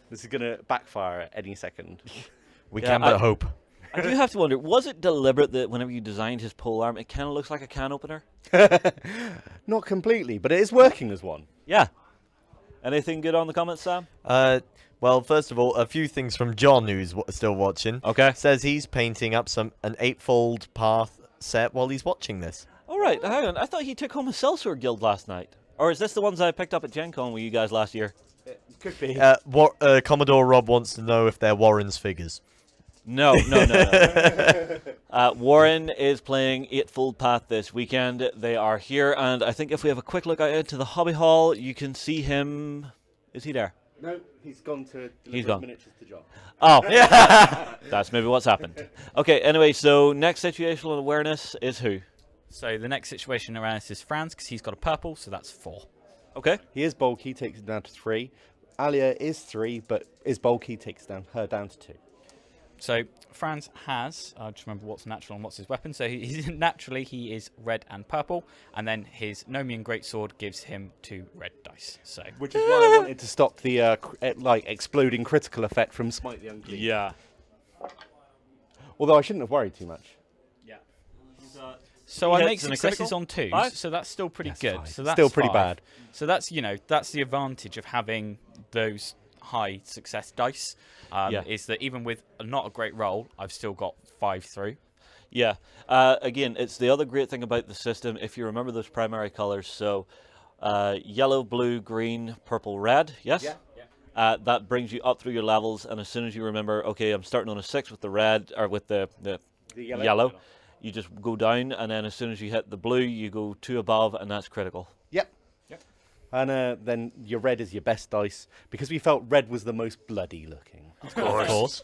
S3: This is going to backfire at any second.
S2: We
S1: Yeah,
S2: can but hope.
S1: I do have to wonder, was it deliberate that whenever you designed his pole arm, it kind of looks like a can opener?
S3: Not completely, but it is working as one.
S1: Yeah. Anything good on the comments, Sam?
S2: Well, first of all, a few things from John, who's still watching.
S1: Okay.
S2: Says he's painting up an 8-fold path set while he's watching this.
S1: All right, hang on. I thought he took home a Sellsword Guild last night. Or is this the ones I picked up at Gen Con with you guys last year?
S3: Could be.
S2: Commodore Rob wants to know if they're Warren's figures.
S1: No. Warren is playing 8-fold path this weekend. They are here, and I think if we have a quick look out into the hobby hall, you can see him. Is he there?
S3: No, he's gone to
S1: He's
S3: deliver
S1: gone.
S3: miniatures to John.
S1: Oh, that's maybe what's happened. Okay, anyway, so next situational awareness is who?
S4: So the next situation around us is Franz, because he's got a purple, so that's 4.
S1: Okay.
S3: He is bulky, takes it down to 3. Alia is 3, but is bulky, takes her down to 2.
S4: So Franz has, I just remember what's natural and what's his weapon. So naturally he is red and purple, and then his Nomian Greatsword gives him 2 red dice. So
S3: Which is why I wanted to stop the exploding critical effect from Smite the Unclean.
S1: Yeah.
S3: Although I shouldn't have worried too much.
S1: Yeah.
S4: So I
S1: He
S4: make
S1: hits and a
S4: successes
S1: critical?
S4: on 2s,
S1: 5?
S4: so that's still pretty
S3: That's
S4: good.
S3: 5.
S4: So that's
S3: Still pretty
S4: 5.
S3: bad.
S4: So that's that's the advantage of having those high success dice.
S1: Yeah.
S4: Is that even with not a great roll, I've still got 5 through.
S1: Yeah. Again, it's the other great thing about the system, if you remember those primary colors, so yellow, blue, green, purple, red, yes?
S3: Yeah.
S1: That brings you up through your levels, and as soon as you remember, okay, I'm starting on a 6 with the red, or with the yellow, you just go down, and then as soon as you hit the blue, you go 2 above, and that's critical.
S3: Yep. And then your red is your best dice, because we felt red was the most bloody looking.
S2: Of course.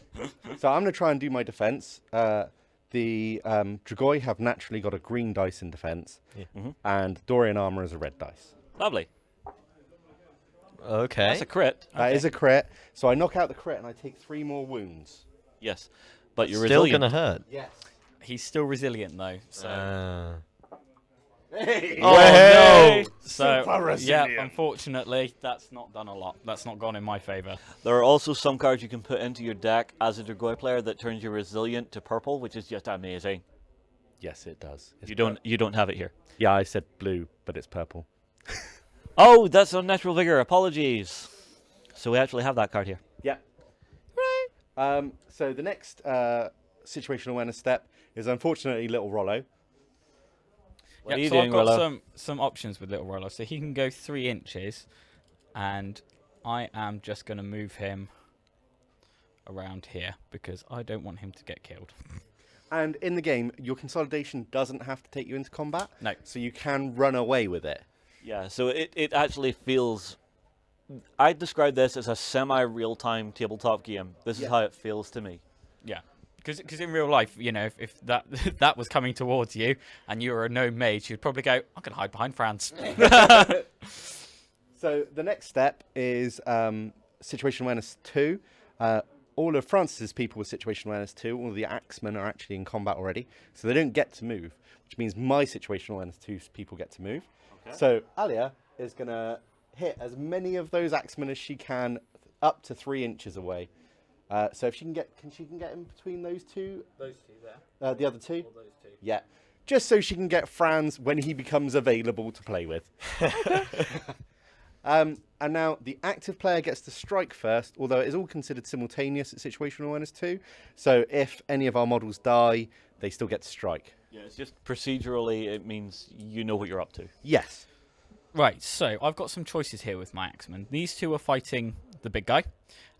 S3: So I'm going to try and do my defense. The Dragoi have naturally got a green dice in defense, and Dorian armor is a red dice.
S1: Lovely.
S2: Okay.
S1: That's a crit.
S3: That is a crit. So I knock out the crit and I take 3 more wounds.
S1: Yes. But you're
S2: Still
S1: resilient.
S2: gonna hurt.
S3: Yes.
S4: He's still resilient though. So
S3: Hey.
S2: Oh no!
S4: So,
S3: Super
S4: yeah,
S3: resilient.
S4: unfortunately, that's not done a lot. That's not gone in my favour.
S1: There are also some cards you can put into your deck as a Dragoi player that turns you resilient to purple, which is just amazing.
S3: Yes, it does. It's
S1: You don't have it here.
S3: Yeah, I said blue, but it's purple.
S1: Oh, that's Unnatural Vigor. Apologies. So we actually have that card here.
S3: Yeah. Right. So the next situational awareness step is unfortunately Little Rollo.
S1: What are
S4: Yep,
S1: you
S4: so
S1: doing,
S4: I've got
S1: Rollo?
S4: some options with Little Rollo. So he can go 3 inches, and I am just going to move him around here because I don't want him to get killed.
S3: And in the game, your consolidation doesn't have to take you into combat.
S4: No.
S3: So you can run away with it.
S1: Yeah, so it actually feels... I'd describe this as a semi-real-time tabletop game. This is how it feels to me.
S4: Yeah. Because in real life, you know, if that that was coming towards you and you were a gnome mage, you'd probably go, I can hide behind Franz.
S3: So the next step is Situation Awareness 2. All of Francis's people with Situation Awareness 2, all of the axemen are actually in combat already, so they don't get to move, which means my Situation Awareness 2 people get to move. Okay. So Alia is going to hit as many of those axemen as she can up to 3 inches away. So if she can get in between those two?
S4: Those two there.
S3: The other two?
S4: Or those two.
S3: Yeah. Just so she can get Franz when he becomes available to play with. And now the active player gets to strike first, although it is all considered simultaneous at Situational Awareness 2. So if any of our models die, they still get to strike.
S1: Yeah, it's just procedurally, it means you know what you're up to.
S3: Yes.
S4: Right, so I've got some choices here with my axemen. These two are fighting the big guy,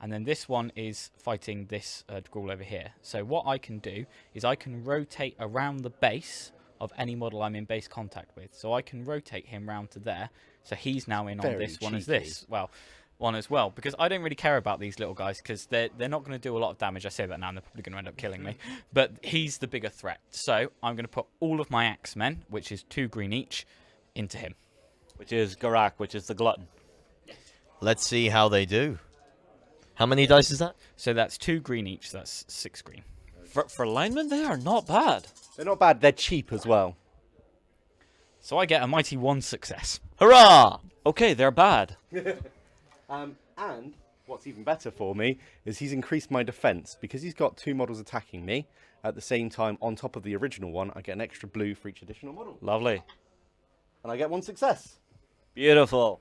S4: and then this one is fighting this Gruul over here. So what I can do is I can rotate around the base of any model I'm in base contact with. So I can rotate him round to there. So he's now in on this one as this. Well, one as well. Because I don't really care about these little guys because they're not going to do a lot of damage. I say that now and they're probably going to end up killing me. But he's the bigger threat. So I'm going to put all of my axemen, which is 2 green each, into him.
S1: Which is Garak, which is the glutton.
S2: Let's see how they do. How many dice is that?
S4: So that's 2 green each. So that's 6 green.
S1: For linemen, they are not bad.
S3: They're not bad. They're cheap as well.
S4: So I get a mighty 1 success.
S2: Hurrah!
S1: Okay, they're bad.
S3: And what's even better for me is he's increased my defense because he's got 2 models attacking me. At the same time, on top of the original one, I get an extra blue for each additional model.
S1: Lovely.
S3: And I get 1 success.
S1: Beautiful.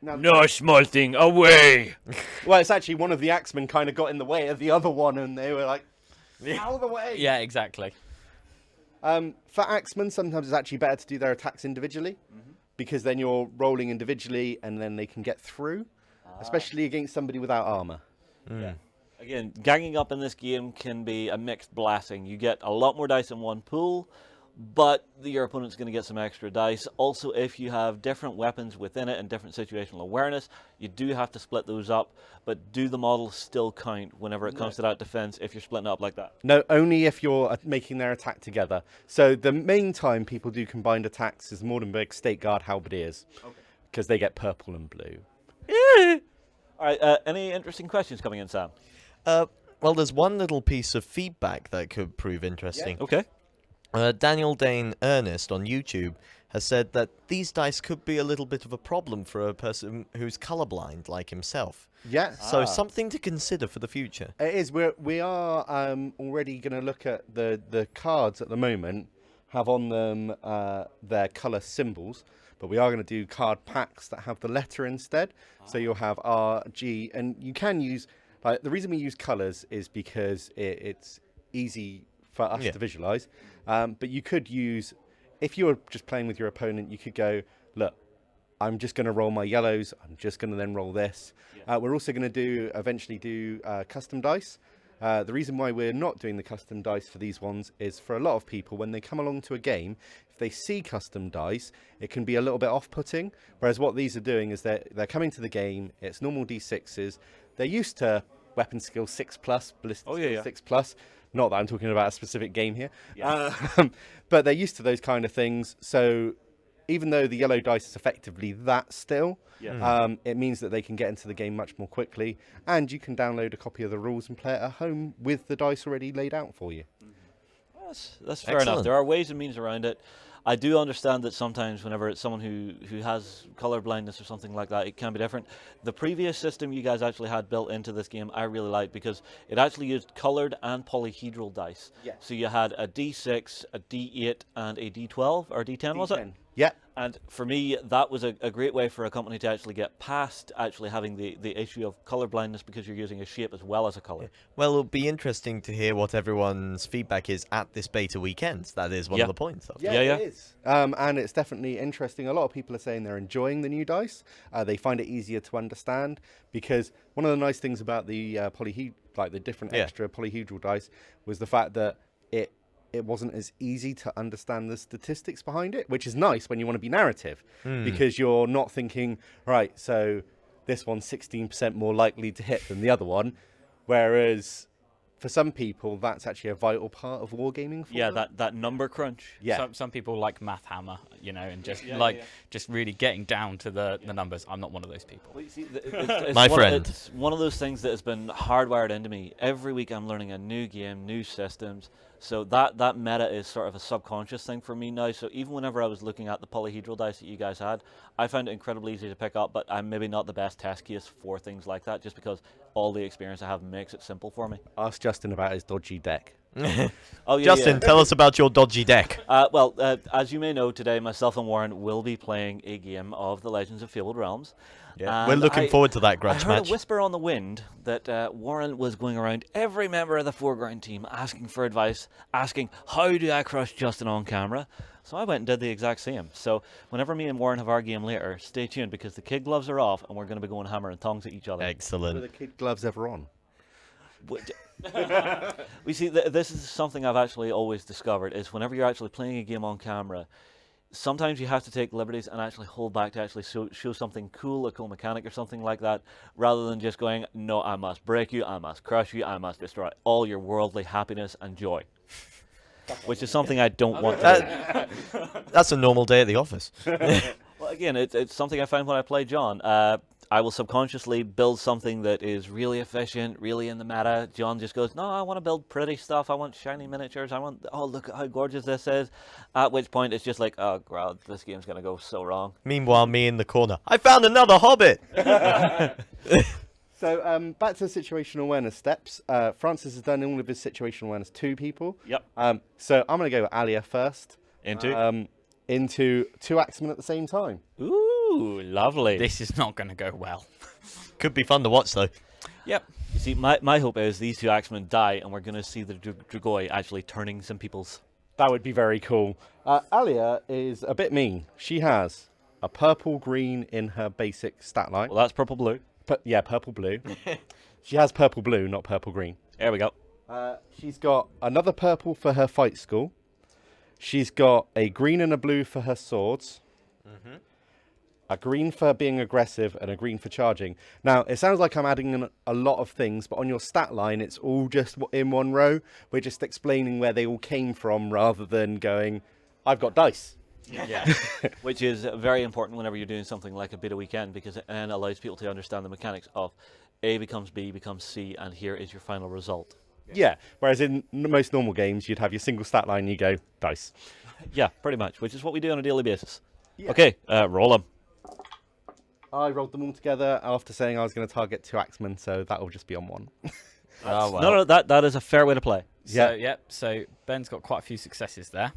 S3: Now,
S1: No small thing, away!
S3: well, it's actually one of the axemen kind of got in the way of the other one, and they were like, out of the way.
S4: Yeah, exactly.
S3: For axemen, sometimes it's actually better to do their attacks individually, because then you're rolling individually, and then they can get through, especially against somebody without armor.
S1: Yeah. Again, ganging up in this game can be a mixed blessing. You get a lot more dice in one pool, but your opponent's going to get some extra dice. Also, if you have different weapons within it and different situational awareness, you do have to split those up, but do the models still count whenever it comes to that defense if you're splitting it up like that?
S3: No, only if you're making their attack together. So the main time people do combined attacks is Mordenberg State Guard Halberdiers, because they get purple and blue.
S1: All right, any interesting questions coming in, Sam?
S2: Well, there's one little piece of feedback that could prove interesting.
S1: Okay.
S2: Daniel Dane Ernest on YouTube has said that these dice could be a little bit of a problem for a person who's colorblind like himself.
S3: Yeah.
S2: So something to consider for the future.
S3: It is. We are already going to look at the cards at the moment, have on them their colour symbols, but we are going to do card packs that have the letter instead. So you'll have R, G, and you can use, like, the reason we use colours is because it's easy for us to visualise. But you could use, if you were just playing with your opponent, you could go, look, I'm just going to roll my yellows. I'm just going to then roll this. We're also going to eventually do custom dice. The reason why we're not doing the custom dice for these ones is for a lot of people, when they come along to a game, if they see custom dice, it can be a little bit off-putting. Whereas what these are doing is they're coming to the game, it's normal D6s. They're used to weapon skill 6+, ballistic skill 6+. Not that I'm talking about a specific game here. But they're used to those kind of things. So even though the yellow dice is effectively that still, it means that they can get into the game much more quickly. And you can download a copy of the rules and play it at home with the dice already laid out for you.
S1: That's fair enough. There are ways and means around it. I do understand that sometimes whenever it's someone who has color blindness or something like that, it can be different. The previous system you guys actually had built into this game, I really liked because it actually used colored and polyhedral dice.
S3: Yes.
S1: So you had a D6, a D8, and a D12, or D10 was it?
S3: Yeah.
S1: And for me, that was a great way for a company to actually get past actually having the issue of color blindness because you're using a shape as well as a color.
S2: Well, it'll be interesting to hear what everyone's feedback is at this beta weekend. That is one of the points of it.
S3: Yeah, it is. And it's definitely interesting. A lot of people are saying they're enjoying the new dice. They find it easier to understand because one of the nice things about the the different extra polyhedral dice was the fact that it wasn't as easy to understand the statistics behind it, which is nice when you want to be narrative, because you're not thinking, right, so this one's 16% more likely to hit than the other one, whereas for some people that's actually a vital part of wargaming.
S1: Yeah, that number crunch.
S3: Yeah.
S4: Some people like math hammer, you know, and just
S1: Yeah, yeah.
S4: just really getting down to the numbers. I'm not one of those people.
S1: Well, you see, it's
S2: My friend.
S1: It's one of those things that has been hardwired into me. Every week I'm learning a new game, new systems. So that meta is sort of a subconscious thing for me now. So even whenever I was looking at the polyhedral dice that you guys had, I found it incredibly easy to pick up, but I'm maybe not the best test case for things like that, just because all the experience I have makes it simple for me.
S3: Ask Justin about his dodgy deck.
S1: Oh, yeah,
S2: Justin, tell us about your dodgy deck.
S1: Well, as you may know, today myself and Warren will be playing a game of the Legends of Fabled Realms.
S2: Yeah, we're
S1: And
S2: looking forward to that
S1: I
S2: grudge
S1: heard
S2: match.
S1: a whisper on the wind that Warren was going around every member of the 4Ground team asking for advice, asking, how do I crush Justin on camera? So I went and did the exact same. So whenever me and Warren have our game later, stay tuned, because the kid gloves are off and we're going to be going hammer and tongs at each other.
S3: Were
S2: Excellent.
S3: the kid gloves ever on?
S1: We see, this is something I've actually always discovered, is whenever you're actually playing a game on camera, sometimes you have to take liberties and actually hold back to actually show something cool, a cool mechanic or something like that, rather than just going, no, I must break you, I must crush you, I must destroy all your worldly happiness and joy. Which is something I don't want to do.
S2: That's a normal day at the office.
S1: Well, again, it's something I find when I play John. I will subconsciously build something that is really efficient, really in the meta. John just goes, no, I want to build pretty stuff. I want shiny miniatures. I want, oh, look at how gorgeous this is. At which point it's just like, oh, God, this game's going to go so wrong.
S2: Meanwhile, me in the corner. I found another hobbit!
S3: So back to the situational awareness steps. Francis has done all of his situational awareness to people.
S1: Yep.
S3: So I'm going to go with Alia first.
S1: Into?
S3: 2 axemen at the same time.
S1: Ooh, lovely.
S4: This is not going to go well.
S2: Could be fun to watch, though.
S4: Yep.
S1: You see, my hope is these 2 axemen die and we're going to see the Dragoi actually turning some people's.
S3: That would be very cool. Alia is a bit mean. She has a purple-green in her basic stat line.
S1: Well, that's purple-blue.
S3: Yeah, purple-blue. She has purple-blue, not purple-green.
S1: There we go.
S3: She's got another purple for her fight school. She's got a green and a blue for her swords. A green for being aggressive and a green for charging. Now, it sounds like I'm adding in a lot of things, but on your stat line, it's all just in one row. We're just explaining where they all came from rather than going, I've got dice.
S1: Yeah. Which is very important whenever you're doing something like a beta weekend, because it then allows people to understand the mechanics of A becomes B becomes C, and here is your final result.
S3: Yeah, whereas in most normal games, you'd have your single stat line and you go, dice.
S1: Yeah, pretty much, which is what we do on a daily basis. Yeah. Okay, roll them.
S3: I rolled them all together after saying I was going to target 2 axemen, so that will just be on 1.
S2: Oh, well.
S1: No, that is a fair way to play.
S3: Yeah.
S4: So, yep. So Ben's got quite a few successes there.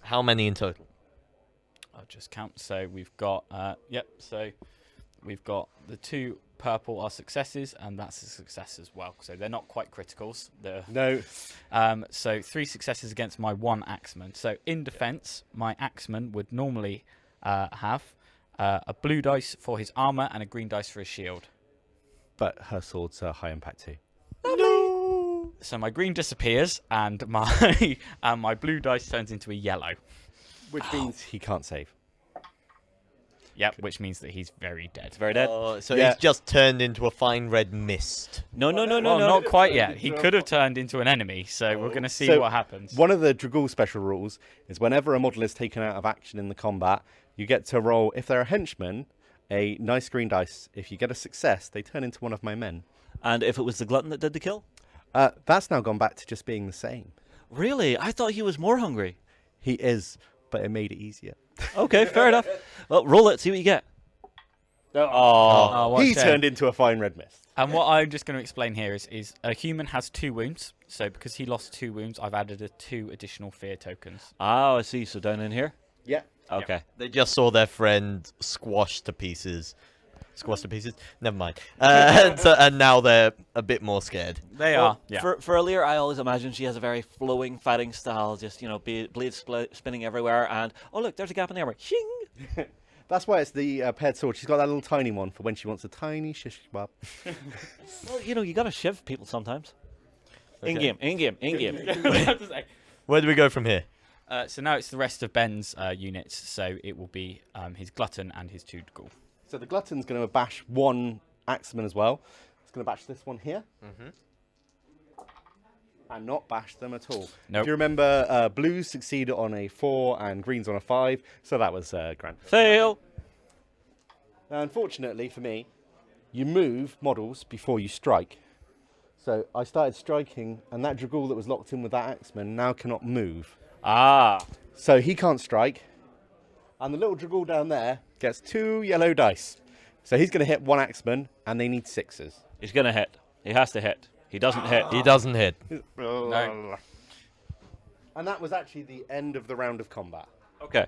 S2: How many in total?
S4: I'll just count. So we've got, so we've got the 2 purple are successes, and that's a success as well. So they're not quite criticals.
S3: No.
S4: So 3 successes against my 1 axeman. So in defense, my axeman would normally have a blue dice for his armor and a green dice for his shield.
S3: But her swords are high impact too.
S4: No. So my green disappears, and my blue dice turns into a yellow.
S3: Which means he can't save.
S4: Yep, which means that he's very dead.
S1: It's very dead.
S2: So
S3: Yeah.
S2: he's just turned into a fine red mist.
S1: No.
S4: Well, not quite yet. He could have turned into an enemy, so we're going to see
S3: So,
S4: what happens.
S3: One of the Dragul special rules is whenever a model is taken out of action in the combat, you get to roll, if they're a henchman, a nice green dice. If you get a success, they turn into one of my men.
S1: And if it was the glutton that did the kill?
S3: That's now gone back to just being the same.
S1: Really? I thought he was more hungry.
S3: He is, but it made it easier.
S1: Okay, fair enough. Well, roll it, see what you get.
S4: Oh, what a
S3: He
S4: shame.
S3: turned into a fine red mist.
S4: And what I'm just going to explain here is a human has 2 wounds. So because he lost 2 wounds, I've added 2 additional fear tokens.
S1: Oh, I see. So down in here?
S3: Yeah.
S1: Okay.
S2: They just saw their friend squashed to pieces. Squashed to pieces? Never mind. And now they're a bit more scared.
S4: They
S1: Well,
S4: are. Yeah.
S1: For Alir, I always imagine she has a very flowing fighting style, just, blades spinning everywhere, and, oh, look, there's a gap in the armor. Shing!
S3: That's why it's the paired sword. She's got that little tiny one for when she wants a tiny shish kebab.
S1: Well, you got to shiv people sometimes. In game.
S2: Where do we go from here?
S4: So now it's the rest of Ben's units. So it will be his Glutton and his 2 Ghoul.
S3: So the Glutton's going to bash one Axeman as well. It's going to bash this one here. And not bash them at all.
S4: Nope.
S3: If you remember, blues succeeded on a 4 and greens on a 5, so that was grand.
S1: Fail.
S3: Now, unfortunately for me, you move models before you strike. So I started striking, and that Dragool that was locked in with that Axeman now cannot move.
S1: Ah.
S3: So he can't strike, and the little Dragool down there gets 2 yellow dice. So he's going to hit one Axeman, and they need 6s.
S1: He's going to hit. He has to hit. He doesn't hit.
S2: He doesn't hit.
S4: No.
S3: And that was actually the end of the round of combat.
S1: Okay.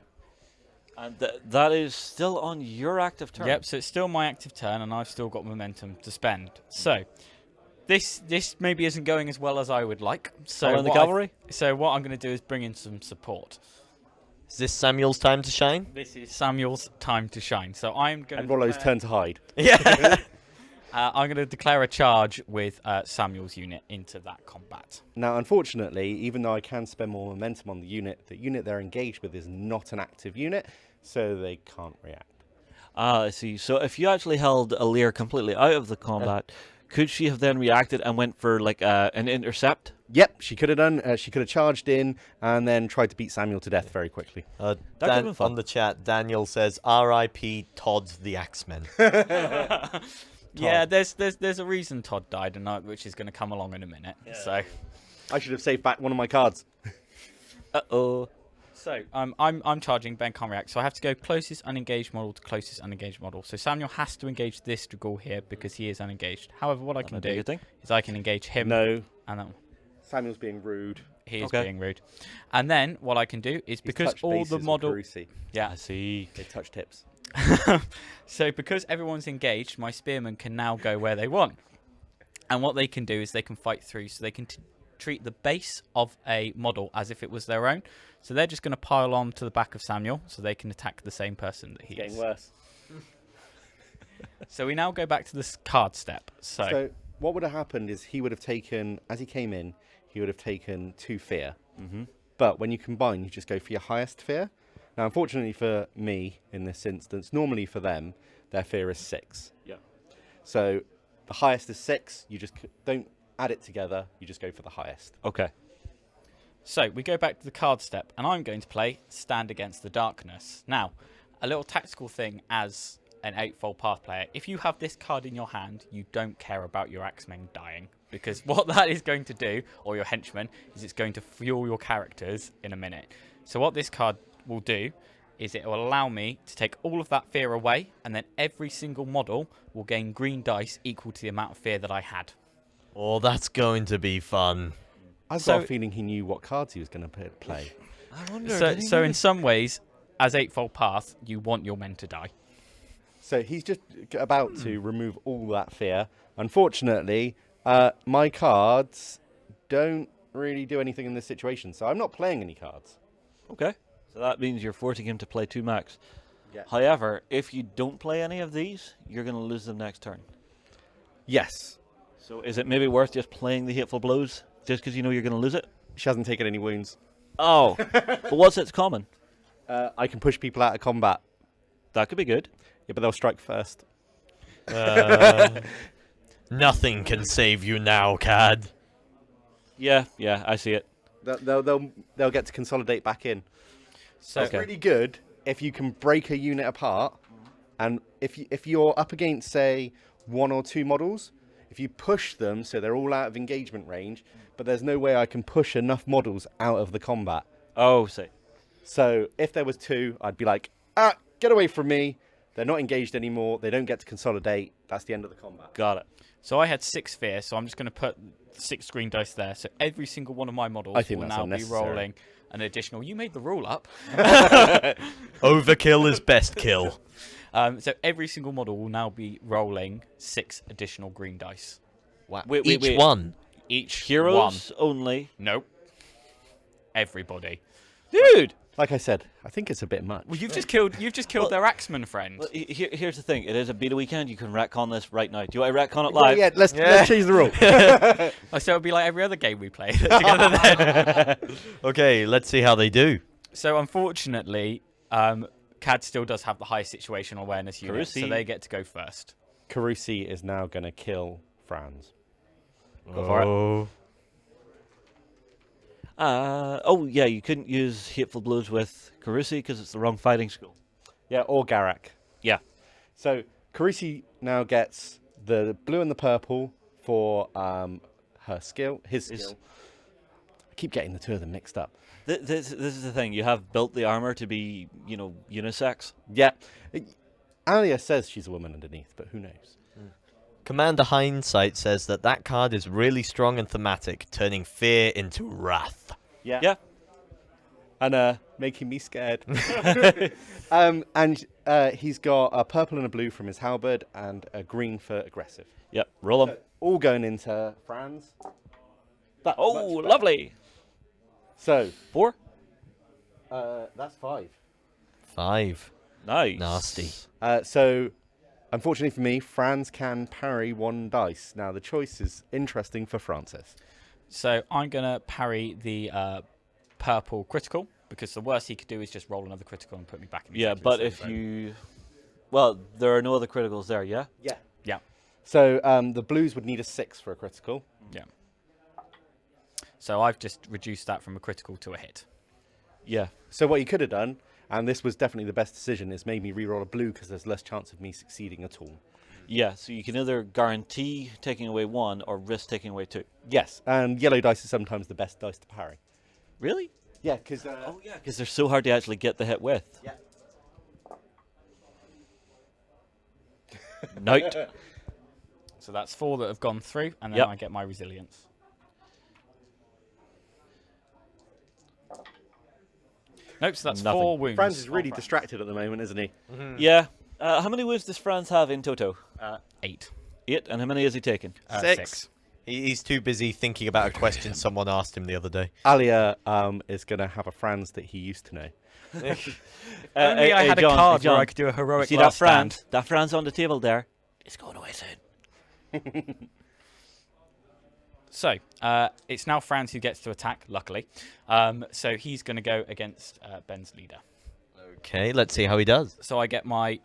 S1: And that is still on your active turn.
S4: Yep. So it's still my active turn, and I've still got momentum to spend. So this maybe isn't going as well as I would like. So
S1: in the cavalry.
S4: So what I'm going to do is bring in some support.
S2: Is this Samuel's time to shine?
S4: This is Samuel's time to shine. So I'm going
S3: And Rollo's turn to hide.
S2: Yeah.
S4: I'm going to declare a charge with Samuel's unit into that combat.
S3: Now, unfortunately, even though I can spend more momentum on the unit they're engaged with is not an active unit, so they can't react.
S1: Ah, I see. So if you actually held Alir completely out of the combat, could she have then reacted and went for like an intercept?
S3: Yep, she could have done. She could have charged in and then tried to beat Samuel to death very quickly.
S1: That could have been fun.
S2: On the chat, Daniel says, "R.I.P. Todd the Axeman."
S4: Yeah, there's a reason Todd died, and which is going to come along in a minute. Yeah. So
S3: I should have saved back one of my cards.
S1: Uh-oh.
S4: So I'm charging. Ben can't react, so I have to go closest unengaged model to closest unengaged model. So Samuel has to engage this Dragool here because he is unengaged. However, what I can do is I can engage him.
S3: No,
S4: And that one.
S3: Samuel's being rude.
S4: He is being rude. And then what I can do is because all the model, yeah,
S1: I see.
S3: They touch tips.
S4: so because everyone's engaged, my spearmen can now go where they want. And what they can do is they can fight through, so they can treat the base of a model as if it was their own. So they're just going to pile on to the back of Samuel, so they can attack the same person that he
S3: Getting
S4: is.
S3: worse.
S4: So we now go back to this card step.
S3: So what would have happened is he would have taken, as he came in, he would have taken 2 fear. But when you combine, you just go for your highest fear. Now, unfortunately for me, in this instance, normally for them, their fear is 6.
S1: Yeah.
S3: So the highest is 6. You just don't add it together. You just go for the highest.
S1: Okay.
S4: So we go back to the card step, and I'm going to play Stand Against the Darkness. Now, a little tactical thing as an Eightfold Path player. If you have this card in your hand, you don't care about your Axemen dying. Because what that is going to do, or your henchmen, is it's going to fuel your characters in a minute. So what this card will do is it will allow me to take all of that fear away, and then every single model will gain green dice equal to the amount of fear that I had.
S2: Oh, that's going to be fun.
S3: I've got a feeling he knew what cards he was going to play.
S1: I wonder.
S4: So in some ways, as Eightfold Path, you want your men to die.
S3: So he's just about to remove all that fear. Unfortunately, my cards don't really do anything in this situation, so I'm not playing any cards.
S1: Okay. So that means you're forcing him to play 2 max.
S3: Yeah.
S1: However, if you don't play any of these, you're going to lose them next turn.
S3: Yes.
S1: So is it maybe worth just playing the Hateful Blows just because you know you're going to lose it?
S3: She hasn't taken any wounds.
S1: Oh. But what's its common?
S3: I can push people out of combat.
S1: That could be good.
S3: Yeah, but they'll strike first.
S2: Nothing can save you now, Cad.
S1: Yeah, I see it.
S3: They'll get to consolidate back in.
S4: So
S3: It's really good if you can break a unit apart, and if you're up against, say, 1 or 2 models, if you push them so they're all out of engagement range, but there's no way I can push enough models out of the combat.
S1: Oh, see.
S3: So if there was 2, I'd be like, get away from me. They're not engaged anymore. They don't get to consolidate. That's the end of the combat.
S1: Got it.
S4: So I had 6 fear, so I'm just going to put 6 green dice there. So every single one of my models will now be rolling an additional. You made the rule up.
S2: Overkill is best kill.
S4: So every single model will now be rolling 6 additional green dice.
S2: Wow.
S1: Wait,
S2: Each one.
S4: Each
S1: Heroes only.
S4: Nope. Everybody.
S1: Dude!
S3: Like I said, I think it's a bit much.
S4: Well, you've just killed their axeman friend.
S1: Well, here's the thing. It is a beta weekend. You can retcon this right now. Do you want to retcon it live?
S3: Yeah, let's change the rule.
S4: Oh, so it'll be like every other game we play together then.
S2: Okay, let's see how they do.
S4: So unfortunately, CAD still does have the highest situational awareness unit, so
S1: Carusi.
S4: they get to go first.
S3: Carusi is now going to kill Franz.
S1: Go for it.
S2: Oh.
S1: Oh, yeah, you couldn't use Hateful Blows with Carusi because it's the wrong fighting school.
S3: Yeah, or Garak.
S1: Yeah.
S3: So Carusi now gets the blue and the purple for her skill, his skill. I keep getting the two of them mixed up.
S1: This is the thing. You have built the armor to be, unisex.
S3: Yeah. Alia says she's a woman underneath, but who knows?
S2: Commander Hindsight says that card is really strong and thematic, turning fear into wrath.
S1: Yeah.
S3: And making me scared. And he's got a purple and a blue from his halberd and a green for aggressive.
S1: Yep. Roll them.
S3: All going into Franz. That's
S1: Oh,
S3: much better.
S1: lovely.
S3: So,
S1: 4.
S3: that's 5.
S2: 5.
S1: Nice.
S2: Nasty.
S3: So, unfortunately for me, Franz can parry 1 dice. Now, the choice is interesting for Francis.
S4: So I'm going to parry the purple critical, because the worst he could do is just roll another critical and put me back in the
S1: Yeah,
S4: exactly
S1: but
S4: the
S1: if
S4: same boat.
S1: you... Well, there are no other criticals there, yeah?
S3: Yeah.
S4: Yeah,
S3: So, the blues would need a 6 for a critical.
S4: yeah. So I've just reduced that from a critical to a hit.
S1: Yeah.
S3: So, what you could have done, and this was definitely the best decision, is made me reroll a blue because there's less chance of me succeeding at all.
S1: Yeah, so you can either guarantee taking away 1 or risk taking away 2.
S3: Yes, and yellow dice is sometimes the best dice to parry.
S1: Really?
S3: Yeah, because...
S1: Oh, yeah, because they're so hard to actually get the hit with.
S3: Yeah.
S1: Note.
S4: So that's 4 that have gone through, and then
S1: Yep.
S4: I get my resilience. Nope, so that's
S1: Nothing.
S4: 4 wounds.
S3: Franz is
S4: on
S3: really
S4: Franz.
S3: distracted at the moment, isn't he?
S1: Yeah. How many wounds does Franz have in toto?
S4: 8.
S1: 8. And how many has he taken?
S4: 6.
S2: He's too busy thinking about a question someone asked him the other day.
S3: Alia is going to have a Franz that he used to know.
S4: Only I had a
S1: John,
S4: card
S1: John,
S4: where I could do a heroic
S1: see
S4: last
S1: that Franz?
S4: stand.
S1: That Franz on the table there? It's going away soon.
S4: So, it's now Franz who gets to attack, luckily. So he's going to go against Ben's leader.
S2: Okay, let's see how he does.
S4: So I get my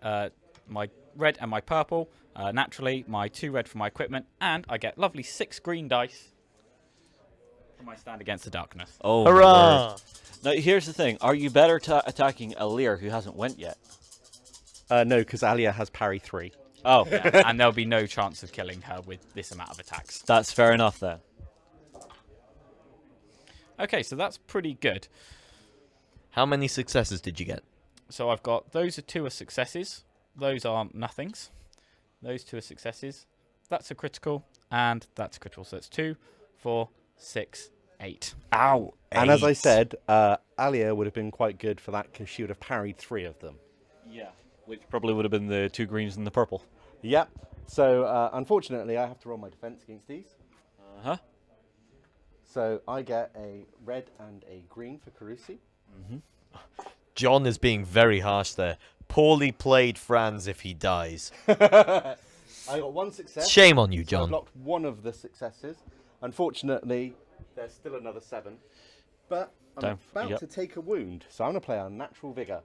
S4: my red and my purple, naturally, my 2 red for my equipment, and I get lovely 6 green dice for my stand against the darkness.
S1: Oh,
S2: Hurrah!
S1: Now, here's the thing. Are you better attacking Alir, who hasn't went yet?
S3: No, because Alia has parry 3.
S1: Oh,
S4: Yeah, and there'll be no chance of killing her with this amount of attacks.
S1: that's fair enough then.
S4: Okay, so that's pretty good.
S2: How many successes did you get?
S4: So I've got those are 2 are successes. Those are nothings. Those 2 are successes. That's a critical, and that's a critical. So it's 2, 4, 6, 8.
S1: Ow.
S3: And as I
S2: 8.
S3: said, Alia would have been quite good for that because she would have parried 3 of them.
S1: Yeah. Which probably would have been the 2 greens and the purple.
S3: Yep. So, unfortunately, I have to roll my defense against these.
S1: Uh-huh.
S3: So, I get a red and a green for Carusi.
S2: John is being very harsh there. Poorly played Franz if he dies.
S3: I got 1 success.
S2: Shame on you,
S3: So I
S2: John.
S3: blocked 1 of the successes. Unfortunately, there's still another 7. But I'm about to take a wound, so I'm going to play on natural vigor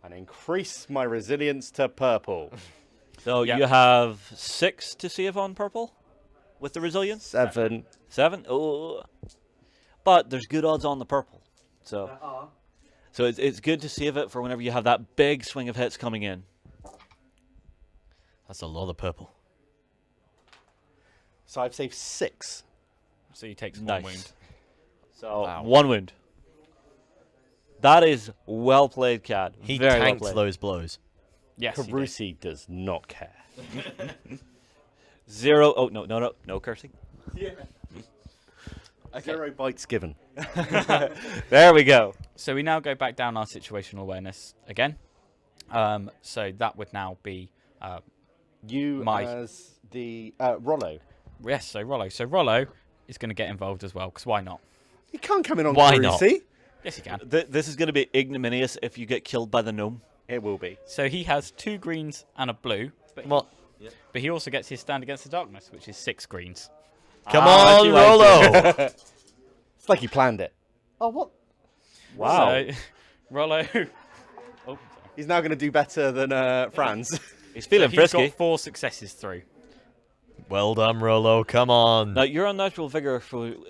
S3: and increase my resilience to purple.
S1: So
S4: Yeah.
S1: you have 6 to save on purple with the resilience?
S3: 7.
S1: 7? Oh. But there's good odds on the purple. So it's good to save it for whenever you have that big swing of hits coming in.
S2: That's a lot of purple.
S3: So I've saved 6.
S4: So you take 1
S1: Nice.
S4: wound.
S1: So
S2: Wow.
S1: 1 wound. That is well played, Cad.
S2: He
S1: Very well
S2: tanked
S1: played.
S2: those blows.
S4: Yes, you did.
S3: Carusi does not care.
S1: 0. Oh, no cursing.
S4: Okay.
S3: 0 bites given.
S1: There we go.
S4: So we now go back down our situational awareness again. So that would now be
S3: You
S4: My-
S3: as the Rollo.
S4: yes. So Rollo. So Rollo is going to get involved as well, because why not?
S3: You can't come in on
S2: Why not?
S3: Carusi.
S4: Yes, you can.
S1: This is going to be ignominious if you get killed by the gnome.
S3: It will be.
S4: So he has 2 greens and a blue,
S2: Come
S4: but he also gets his stand against the darkness, which is 6 greens.
S2: on, Rollo!
S3: It's like he planned it. Oh, what?
S1: Wow.
S4: So, Rollo.
S3: He's now going to do better than Franz.
S1: He's feeling
S4: He's
S1: frisky.
S4: got 4 successes through.
S2: Well done, Rollo. Come on.
S1: Now, your unnatural vigor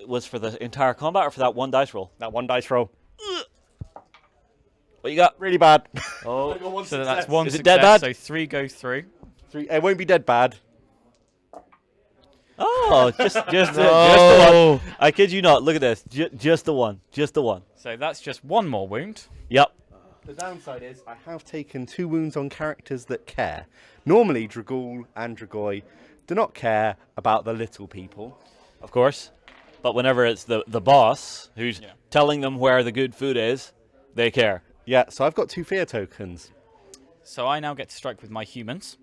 S1: was for the entire combat or for that one dice roll?
S3: That one dice roll.
S1: What you got?
S3: Really bad.
S1: Oh,
S4: So that's 1
S1: Is it
S4: success,
S1: dead bad?
S4: so 3 go through.
S3: It won't be dead bad.
S1: oh, just the
S2: No.
S1: one. I kid you not. Look at this. Just the one. Just the one.
S4: So that's just 1 more wound.
S1: Yep.
S3: The downside is I have taken 2 wounds on characters that care. Normally, Dragul and Dragoi do not care about the little people.
S1: Of course. But whenever it's the boss who's
S4: Yeah.
S1: telling them where the good food is, they care.
S3: Yeah, so I've got 2 fear tokens.
S4: So I now get to strike with my humans.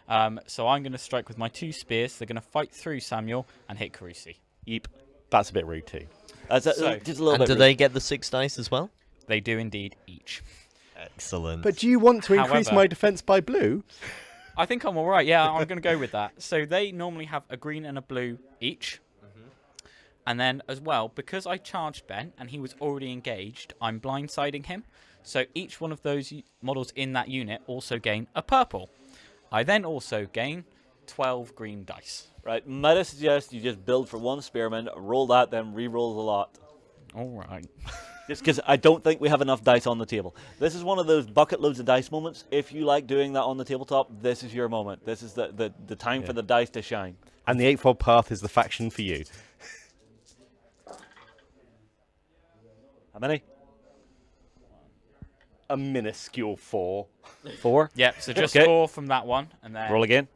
S4: So I'm going to strike with my 2 spears. They're going to fight through Samuel and hit Carusi.
S1: Yeep.
S3: That's a bit rude too.
S1: That's
S4: So-
S1: just a little
S2: And
S1: bit.
S2: do
S1: rude.
S2: they get the 6 dice as well?
S4: They do indeed each.
S2: Excellent.
S3: But do you want to increase
S4: However-
S3: my defense by blue?
S4: I think I'm all right. Yeah, I'm going to go with that. So they normally have a green and a blue each. And then as well, because I charged Ben and he was already engaged, I'm blindsiding him. So each one of those models in that unit also gain a purple. I then also gain 12 green dice.
S1: Right. Might I suggest you just build for 1 spearman, roll that, then re-roll the lot.
S4: All right.
S1: Just because I don't think we have enough dice on the table. This is one of those bucket loads of dice moments. If you like doing that on the tabletop, this is your moment. This is the time for the dice to shine.
S3: And the Eightfold Path is the faction for you.
S1: How many?
S3: A minuscule 4.
S1: 4.
S4: Yep, so just
S1: Okay.
S4: 4 from that one. And then
S1: Roll again.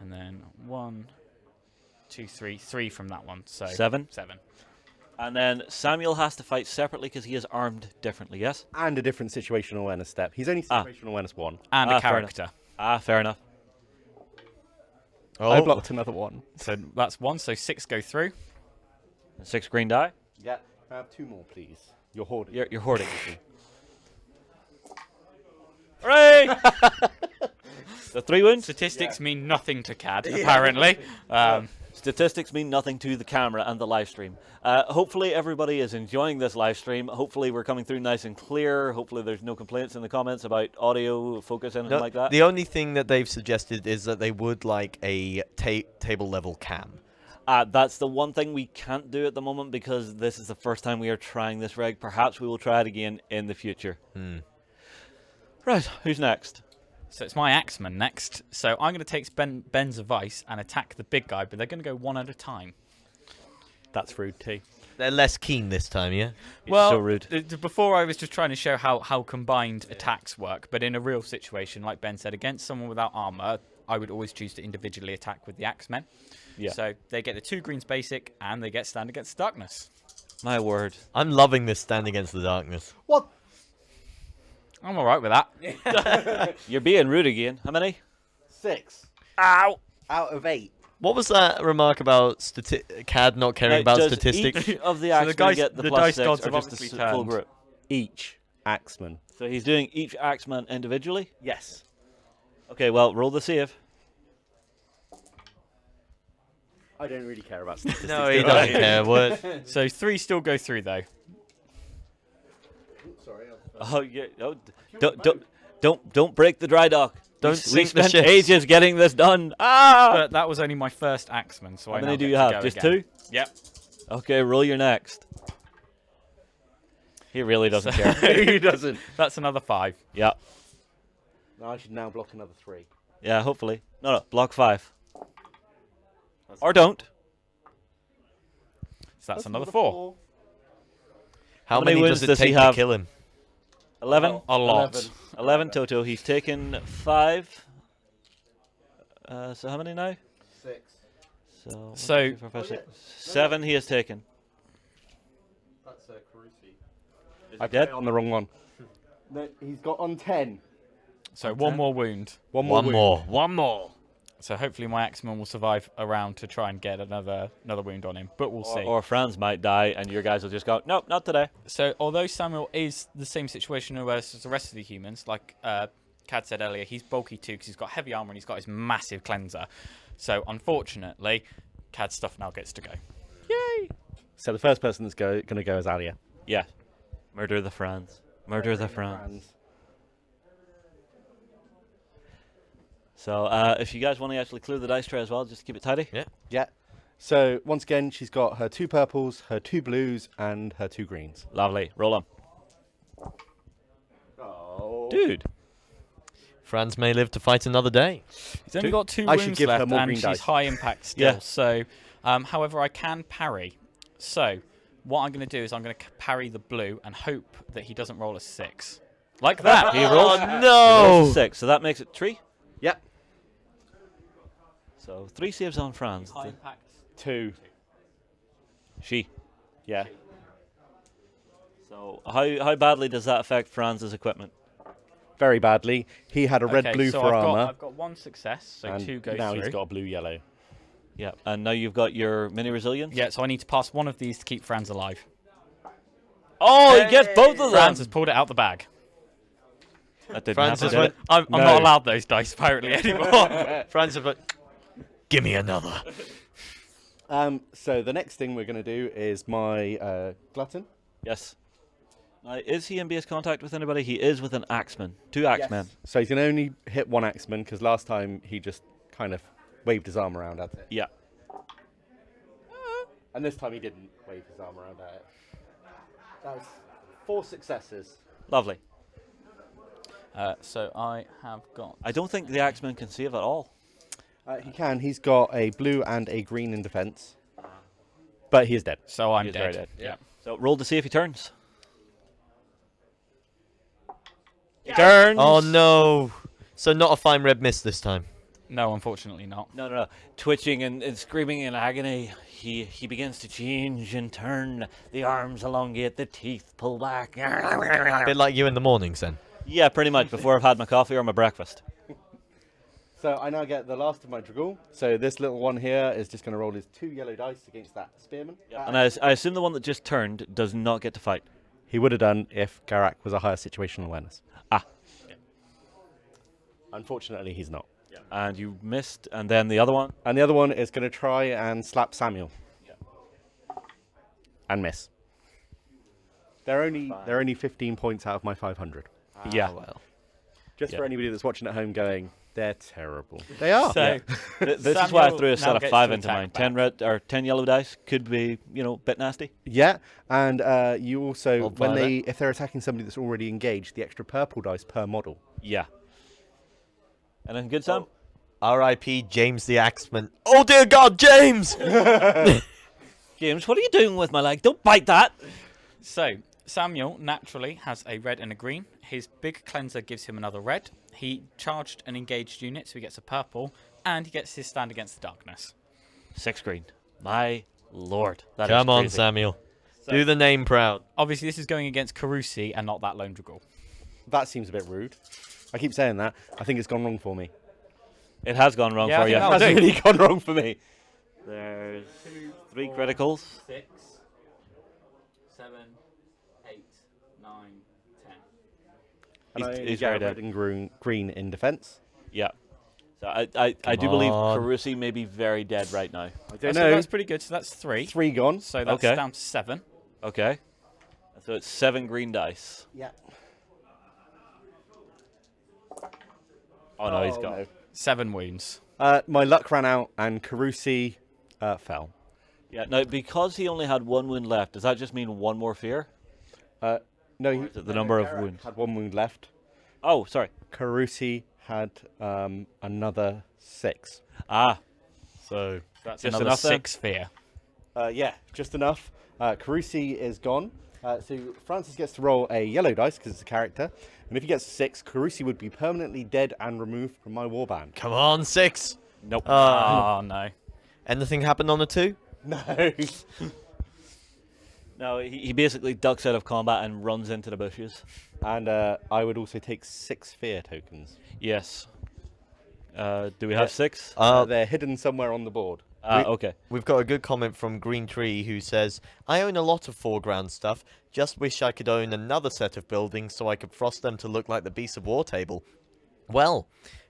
S4: And then 1, 2, 3. 3 from that one. So
S1: 7.
S4: 7.
S1: And then Samuel has to fight separately because he is armed differently, yes?
S3: And a different situational awareness step. He's only situational awareness 1.
S4: And
S1: Ah,
S4: a
S1: fair enough.
S4: character.
S1: Ah, fair enough.
S3: I
S2: Oh,
S3: blocked another 1.
S4: So that's 1, so 6 go through.
S1: 6 green die.
S3: Yeah. I have 2 more, please. You're hoarding.
S1: You're hoarding. Hooray! The 3 wounds?
S4: Statistics mean nothing to CAD, apparently.
S1: Statistics mean nothing to the camera and the live stream. Hopefully everybody is enjoying this live stream. Hopefully we're coming through nice and clear. Hopefully there's no complaints in the comments about audio, focus, anything like that.
S2: the only thing that they've suggested is that they would like a table level cam.
S1: That's the one thing we can't do at the moment because this is the first time we are trying this rig. Perhaps we will try it again in the future. Right, who's next?
S4: So it's my Axeman next. So I'm going to take Ben's advice and attack the big guy, but they're going to go one at a time.
S3: That's rude too.
S2: They're less keen this time, yeah?
S4: Well,
S1: so rude.
S4: Before I was just trying to show how combined attacks work, but in a real situation, like Ben said, against someone without armor, I would always choose to individually attack with the Axemen.
S1: Yeah.
S4: So they get the 2 greens basic, and they get stand against darkness.
S1: My word.
S2: I'm loving this stand against the darkness.
S3: What?
S4: I'm all right with that.
S1: You're being rude again. How many?
S3: 6
S1: Ow!
S3: out of 8.
S2: What was that remark about CAD not caring about
S1: Does
S2: statistics?
S1: each of the
S4: So the
S1: axemen
S4: guys-
S1: get the
S4: the
S1: plus
S4: dice
S1: 6
S4: gods
S1: or
S4: have
S1: just
S4: obviously
S1: the full
S4: turned.
S1: group?
S3: Each axeman.
S1: So he's doing each axeman individually?
S3: Yes.
S1: Okay, well, roll the save.
S3: I don't really care about statistics.
S2: No, he doesn't care. What?
S4: So 3 still go through, though.
S3: Sorry.
S1: Oh, yeah. Oh, don't break the dry dock.
S2: Don't
S1: we
S2: sink the
S1: spent
S2: ships.
S1: ages getting this done. Ah!
S4: But that was only my first Axeman, so
S1: How
S4: I now
S1: many do
S4: get
S1: you
S4: to
S1: have?
S4: go
S1: Just
S4: again.
S1: 2?
S4: Yep.
S1: Okay, roll your next. He really doesn't care.
S3: He doesn't.
S4: That's another 5.
S1: Yeah.
S3: No, I should now block another 3.
S1: Yeah, hopefully. No, block 5. Or don't.
S4: So that's another 4.
S2: How
S1: many
S2: many
S1: wounds
S2: does it
S1: does he
S2: take to
S1: have?
S2: kill him?
S1: 11?
S4: A lot.
S1: 11 total. He's taken 5. So how many now?
S3: 6.
S1: So, one,
S4: So-
S1: 2, 3, 4, 5, 6. 7 he has taken.
S3: That's Carusi.
S1: I dead?
S3: On the wrong one. No, he's got on 10.
S4: So 1 more wound.
S3: One more.
S2: One more.
S4: So hopefully my Axeman will survive a round to try and get another wound on him, but we'll see.
S1: Or Franz might die, and your guys will just go, nope, not today.
S4: So although Samuel is the same situation as the rest of the humans, like Cad said earlier, he's bulky too because he's got heavy armor and he's got his massive cleanser. So unfortunately, Cad's stuff now gets to go.
S1: Yay!
S3: So the first person that's going to go is Alia.
S1: Yeah. Murder the Franz. Murder the Franz. So if you guys want to actually clear the dice tray as well, just keep it tidy.
S2: Yeah.
S3: Yeah. So once again, she's got her 2 purples, her 2 blues, and her 2 greens.
S1: Lovely. Roll on.
S3: Oh.
S1: Dude.
S2: Franz may live to fight another day.
S4: He's only got 2
S3: I should
S4: wounds
S3: give her
S4: left
S3: more
S4: and
S3: green
S4: she's
S3: dice.
S4: high impact still.
S1: Yeah.
S4: So, however, I can parry. So what I'm going to do is I'm going to parry the blue and hope that he doesn't roll a 6. Like that.
S1: He rolls.
S2: Oh,
S1: He rolls
S2: no!
S1: a 6, so that makes it 3.
S3: Yep.
S1: So 3 saves on Franz.
S4: High impact.
S3: 2.
S1: She.
S3: Yeah.
S1: So how badly does that affect Franz's equipment?
S3: Very badly. He had a red blue
S4: so
S3: for
S4: I've
S3: armor.
S4: I've got 1 success, so
S3: and
S4: 2 goes
S3: now
S4: through.
S3: he's got a blue yellow.
S1: Yeah. And now you've got your mini resilience.
S4: Yeah, so I need to pass one of these to keep Franz alive.
S1: Oh, he gets both of them.
S4: Franz has pulled it out the bag.
S1: That didn't
S2: Franz
S1: happen,
S2: has
S1: did
S2: went,
S1: it?
S4: I'm
S3: No.
S4: not allowed those dice apparently anymore.
S2: Franz has went, give me another.
S3: So the next thing we're going to do is my glutton.
S1: Yes. Now, is he in base contact with anybody? He is with an axeman. 2 axemen.
S3: So he's going to only hit 1 axeman because last time he just kind of waved his arm around at it.
S1: Yeah.
S3: And this time he didn't wave his arm around at it. That was 4 successes.
S1: Lovely.
S4: So I have got...
S1: I don't think the axeman can save at all.
S3: He can. He's got a blue and a green in defense. But he is dead.
S4: So I'm
S1: He is very
S4: dead.
S1: dead.
S4: Yeah.
S1: So roll to see if he turns. He turns.
S2: Oh, no. So not a fine red mist this time.
S4: No, unfortunately not.
S1: No. Twitching and screaming in agony, he begins to change and turn. The arms elongate, the teeth pull back.
S2: A bit like you in the mornings then.
S1: Yeah, pretty much, before I've had my coffee or my breakfast.
S3: So I now get the last of my Dragool. So this little one here is just going to roll his 2 yellow dice against that spearman.
S1: And I assume the one that just turned does not get to fight.
S3: He would have done if Garak was a higher situational awareness.
S1: Ah.
S3: Unfortunately, he's not.
S1: And you missed, and then the other one?
S3: And the other one is going to try and slap Samuel. And miss. They're only 15 points out of my 500.
S1: Yeah.
S2: Well.
S3: Just
S1: Yeah.
S3: for anybody that's watching at home going, they're terrible. They are.
S4: So
S1: This is why I
S4: Samuel
S1: threw a
S4: now
S1: set of
S4: gets
S1: 5
S4: to
S1: into
S4: attack
S1: mine.
S4: back.
S1: 10 red or 10 yellow dice could be, a bit nasty.
S3: Yeah, and you also,
S2: Old
S3: when
S2: violet.
S3: if they're attacking somebody that's already engaged, the extra purple dice per model.
S1: Yeah. Anything good, Sam?
S2: R.I.P. James the Axeman. Oh dear God, James!
S1: James, what are you doing with my leg? Don't bite that.
S4: So, Samuel naturally has a red and a green. His big cleanser gives him another red. He charged an engaged unit, so he gets a purple. And he gets his stand against the darkness.
S1: 6 green. My lord. That is
S2: Come on,
S1: crazy.
S2: Samuel. Do the name proud.
S4: Obviously, this is going against Carusi and not that lone Dragul.
S3: That seems a bit rude. I keep saying that. I think it's gone wrong for me.
S1: It has gone wrong
S4: Yeah,
S1: for
S4: I
S1: you.
S4: think
S1: It
S4: that'll
S1: has
S4: do.
S1: really gone wrong for me. There's 3 criticals.
S4: 6, 7, 8, 9, 10.
S3: And I
S1: He's
S3: only
S1: very
S3: get red
S1: dead.
S3: and green in defense.
S1: Yeah. So I do
S2: Come
S1: believe
S2: on.
S1: Carusi may be very dead right now.
S3: I don't
S4: So
S3: know.
S4: that's pretty good. So that's 3.
S3: 3 gone.
S4: So that's
S1: Okay.
S4: down to 7.
S1: Okay. So it's 7 green dice.
S3: Yeah.
S1: Oh no, he's gone.
S3: no.
S4: 7 wounds.
S3: My luck ran out and Carusi fell.
S1: Yeah. Now because he only had 1 wound left, does that just mean 1 more fear?
S3: No,
S1: is it the number of
S3: Garak
S1: wounds?
S3: had 1 wound left.
S1: Oh, sorry.
S3: Carusi had another 6.
S1: Ah.
S2: So
S4: That's
S1: Just
S4: another
S1: enough then?
S4: 6 fear.
S3: Yeah, just enough. Carusi is gone. So Francis gets to roll a yellow dice because it's a character. And if he gets 6, Carusi would be permanently dead and removed from my warband.
S2: come on, 6.
S1: Nope.
S4: Oh, no.
S2: Anything happened on the 2?
S3: No.
S1: No, he basically ducks out of combat and runs into the bushes.
S3: And I would also take 6 fear tokens.
S1: Yes. Do we have 6?
S3: They're hidden somewhere on the board.
S1: Okay.
S2: We've got a good comment from Green Tree who says, I own a lot of 4Ground stuff, just wish I could own another set of buildings so I could frost them to look like the Beast of War table. Well,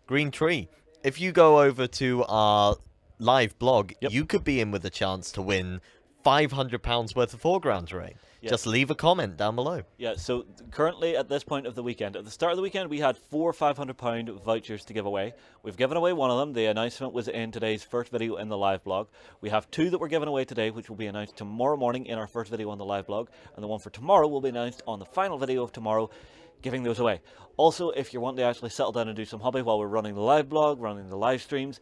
S2: Green Tree, if you go over to our live blog, you could be in with a chance to win £500 worth of 4Ground terrain.
S1: Yes.
S2: Just leave a comment down below.
S1: Yeah, so currently at this point of the weekend, at the start of the weekend, we had 4 £500 vouchers to give away. We've given away one of them. The announcement was in today's first video in the live blog. We have 2 that we're giving away today, which will be announced tomorrow morning in our first video on the live blog. And the one for tomorrow will be announced on the final video of tomorrow, giving those away. Also, if you're wanting to actually settle down and do some hobby while we're running the live blog, running the live streams,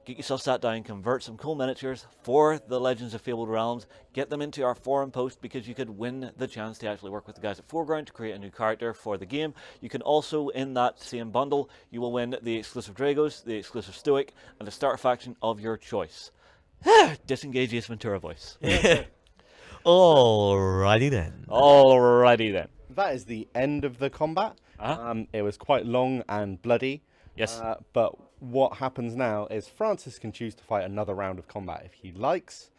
S1: get yourself sat down, convert some cool miniatures for the Legends of Fabled Realms, get them into our forum post because you could win the chance to actually work with the guys at 4Ground to create a new character for the game. You can also, in that same bundle, you will win the exclusive Dragos, the exclusive Stoic, and the starter faction of your choice. Disengage Ace Ventura voice.
S2: Alrighty then.
S1: Alrighty then.
S3: That is the end of the combat. It was quite long and bloody.
S1: Yes.
S3: But what happens now is Francis can choose to fight another round of combat if he likes,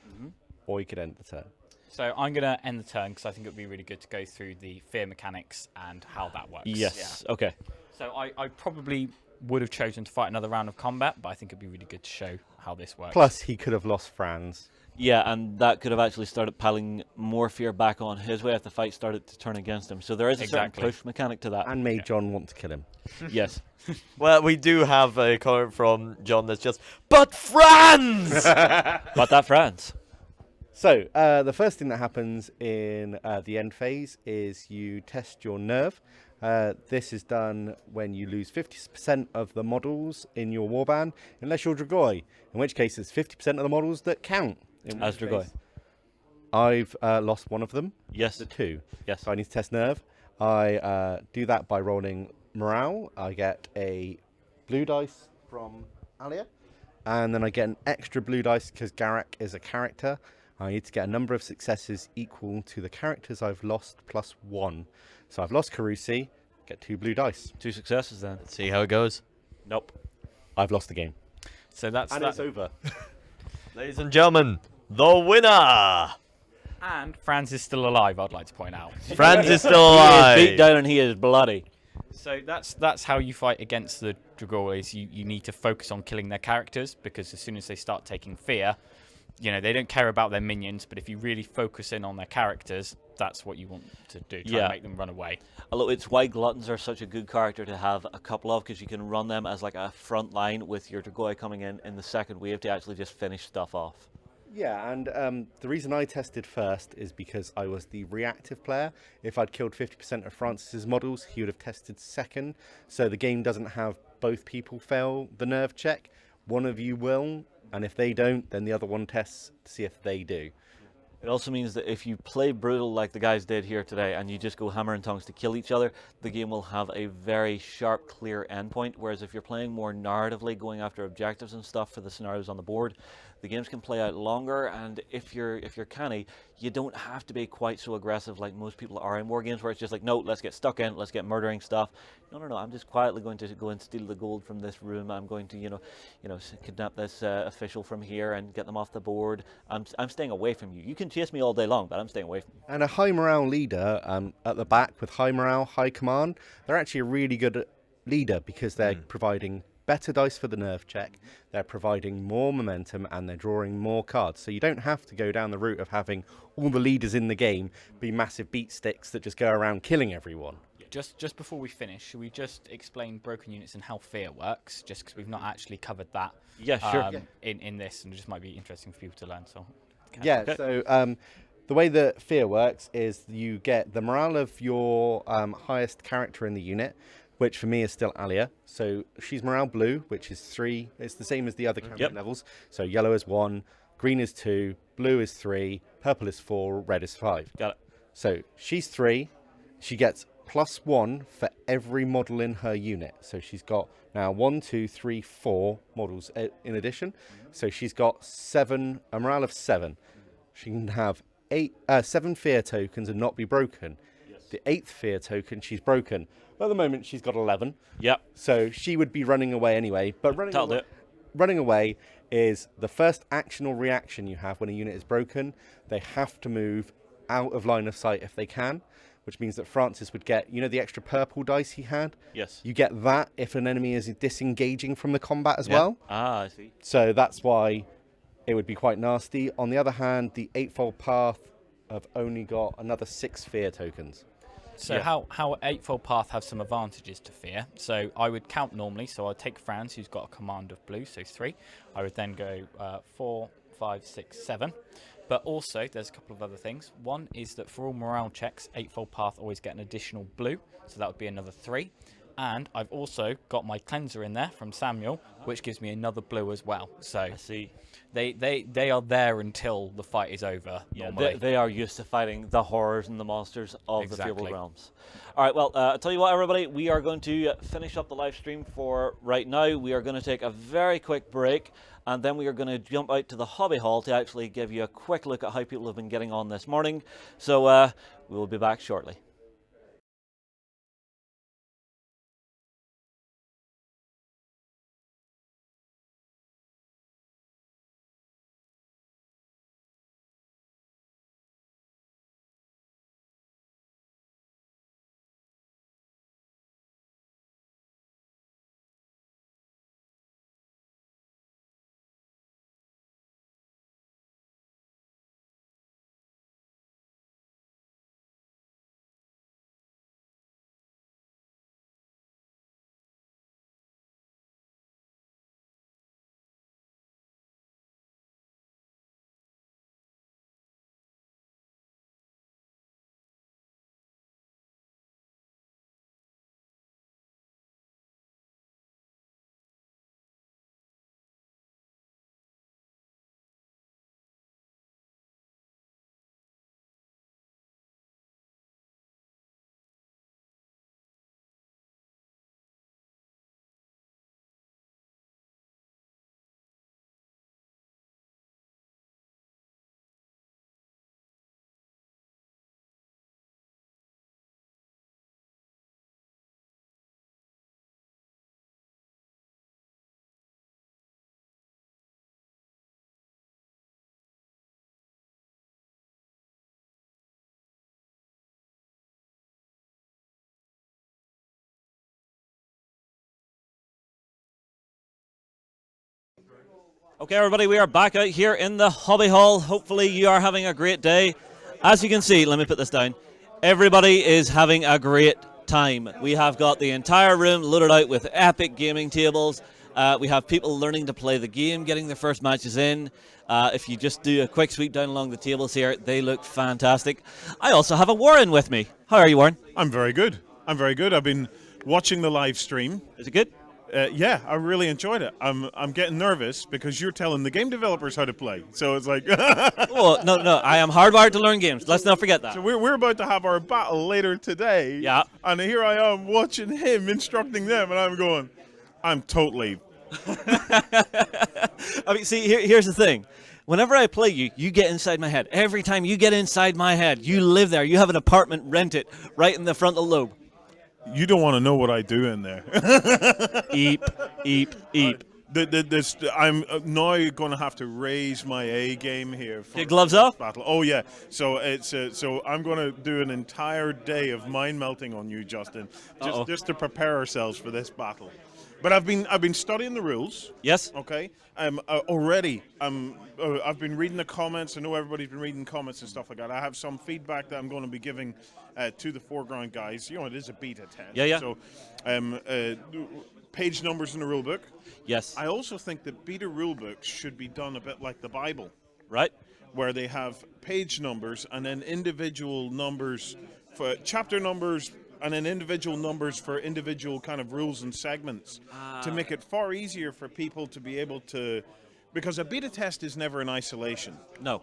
S3: or he could end the turn.
S4: So I'm going to end the turn because I think it would be really good to go through the fear mechanics and how that works.
S1: Yes. Okay.
S4: So I probably would have chosen to fight another round of combat, but I think it'd be really good to show how this works.
S3: Plus, he could have lost Franz.
S1: Yeah, and that could have actually started piling more fear back on his way if the fight started to turn against him. So there is a certain push mechanic to that.
S3: And made John want to kill him.
S1: Yes.
S2: Well, we do have a comment from John that's just, but Franz!
S1: But that Franz.
S3: So, the first thing that happens in the end phase is you test your nerve. This is done when you lose 50% of the models in your warband, unless you're Dragoi, in which case it's 50% of the models that count.
S1: As Dragoi.
S3: I've lost one of them.
S1: Yes.
S3: The 2.
S1: Yes.
S3: So I need to test nerve. I do that by rolling morale. I get a blue dice from Alia, and then I get an extra blue dice because Garak is a character. I need to get a number of successes equal to the characters I've lost plus 1. So I've lost Carusi, get 2 blue dice.
S1: 2 successes then.
S2: Let's see how it goes.
S1: Nope.
S3: I've lost the game.
S4: So that's
S3: And
S4: that.
S3: it's over.
S2: Ladies and gentlemen, the winner!
S4: And Franz is still alive, I'd like to point out.
S2: Franz is still
S1: He
S2: alive!
S1: is beat down and he is bloody.
S4: So that's how you fight against the Dragois. You need to focus on killing their characters, because as soon as they start taking fear, you know, they don't care about their minions, but if you really focus in on their characters, that's what you want to do. Try and make them run away.
S1: Although it's why Gluttons are such a good character to have a couple of, because you can run them as like a front line with your Dragoi coming in the second wave to actually just finish stuff off.
S3: Yeah, and the reason I tested first is because I was the reactive player. If I'd killed 50% of Francis's models, he would have tested second. So the game doesn't have both people fail the nerve check. One of you will, and if they don't, then the other one tests to see if they do.
S1: It also means that if you play brutal like the guys did here today and you just go hammer and tongs to kill each other, the game will have a very sharp, clear endpoint. Whereas if you're playing more narratively, going after objectives and stuff for the scenarios on the board, the games can play out longer, and if you're canny, you don't have to be quite so aggressive like most people are in war games, where it's just like, no, let's get stuck in, let's get murdering stuff. No, I'm just quietly going to go and steal the gold from this room. I'm going to, you know, kidnap this official from here and get them off the board. I'm staying away from you. You can chase me all day long, but I'm staying away from you.
S3: And a high morale leader at the back with high morale, high command, they're actually a really good leader because they're providing better dice for the nerve check, they're providing more momentum, and they're drawing more cards. So you don't have to go down the route of having all the leaders in the game be massive beat sticks that just go around killing everyone.
S4: Just before we finish, should we just explain broken units and how fear works? Just because we've not actually covered that.
S1: Yeah, sure.
S4: In this, and it just might be interesting for people to learn. So.
S3: Yeah.
S1: Okay.
S3: So the way that fear works is you get the morale of your highest character in the unit, which for me is still Alia. So she's morale blue, which is 3. It's the same as the other character levels. So yellow is 1, green is 2, blue is 3, purple is 4, red is 5.
S1: Got it.
S3: So she's 3. She gets +1 for every model in her unit. So she's got now 1, 2, 3, 4 models in addition. So she's got a morale of 7. She can have 7 fear tokens and not be broken. the 8th fear token, she's broken. But at the moment, she's got 11.
S1: Yep.
S3: So she would be running away anyway. But
S1: That'll do it.
S3: running away is the first action or reaction you have when a unit is broken. They have to move out of line of sight if they can, which means that Francis would get, the extra purple dice he had?
S1: Yes.
S3: You get that if an enemy is disengaging from the combat as well.
S1: Ah, I see.
S3: So that's why it would be quite nasty. On the other hand, the Eightfold Path have only got another 6 fear tokens.
S4: So
S1: Yeah.
S4: how Eightfold Path have some advantages to fear. So I would count normally. So I'd take Franz, who's got a command of blue, so 3. I would then go 4, 5, 6, 7. But also, there's a couple of other things. One is that for all morale checks, Eightfold Path always get an additional blue, so that would be another 3. And I've also got my cleanser in there from Samuel, which gives me another blue as well. So
S1: I see.
S4: they are there until the fight is over.
S1: Yeah,
S4: Normally.
S1: they are used to fighting the horrors and the monsters of the
S4: Exactly.
S1: Fabled realms. All right, well, I'll tell you what, everybody, we are going to finish up the live stream for right now. We are going to take a very quick break, and then we are going to jump out to the hobby hall to actually give you a quick look at how people have been getting on this morning. So we will be back shortly. Okay, everybody, we are back out here in the hobby hall. Hopefully you are having a great day. As you can see, let me put this down. Everybody is having a great time. We have got the entire room loaded out with epic gaming tables. We have people learning to play the game, getting their first matches in. If you just do a quick sweep down along the tables here, they look fantastic. I also have a Warren with me. How are you, Warren?
S5: I'm very good. I'm very good. I've been watching the live stream.
S1: Is it good?
S5: Yeah, I really enjoyed it. I'm getting nervous because you're telling the game developers how to play. So it's like
S1: Oh, no, I am hardwired to learn games. Let's not forget that.
S5: so we're about to have our battle later today.
S1: Yeah.
S5: And here I am watching him instructing them, and I'm going, I'm totally.
S1: I mean, see, here's the thing. Whenever I play you, you get inside my head. Every time you get inside my head, you live there. You have an apartment rented right in the frontal lobe.
S5: You don't want to know what I do in there.
S1: Eep, eep, eep.
S5: I'm now going to have to raise my A game here. For
S1: Get gloves off?
S5: battle. Oh yeah. So it's so I'm going to do an entire day of mind melting on you, Justin,
S1: Uh-oh.
S5: just to prepare ourselves for this battle. But I've been studying the rules.
S1: Yes?
S5: Okay. Already. I've been reading the comments. I know everybody's been reading comments and stuff like that. I have some feedback that I'm going to be giving to the 4Ground guys. You know, it is a beta test.
S1: Yeah.
S5: So, page numbers in the rule book.
S1: Yes.
S5: I also think that beta rulebooks should be done a bit like the Bible,
S1: Right?
S5: where they have page numbers and then individual numbers for chapter numbers and then individual numbers for individual kind of rules and segments to make it far easier for people to be able to, because a beta test is never in isolation.
S1: No.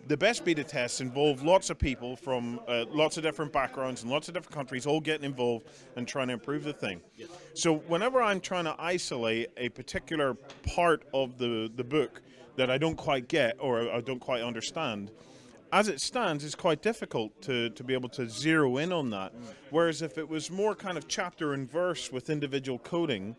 S5: The best beta tests involve lots of people from lots of different backgrounds and lots of different countries all getting involved and trying to improve the thing. Yes. So whenever I'm trying to isolate a particular part of the book that I don't quite get or I don't quite understand, as it stands, it's quite difficult to be able to zero in on that. Whereas if it was more kind of chapter and verse with individual coding,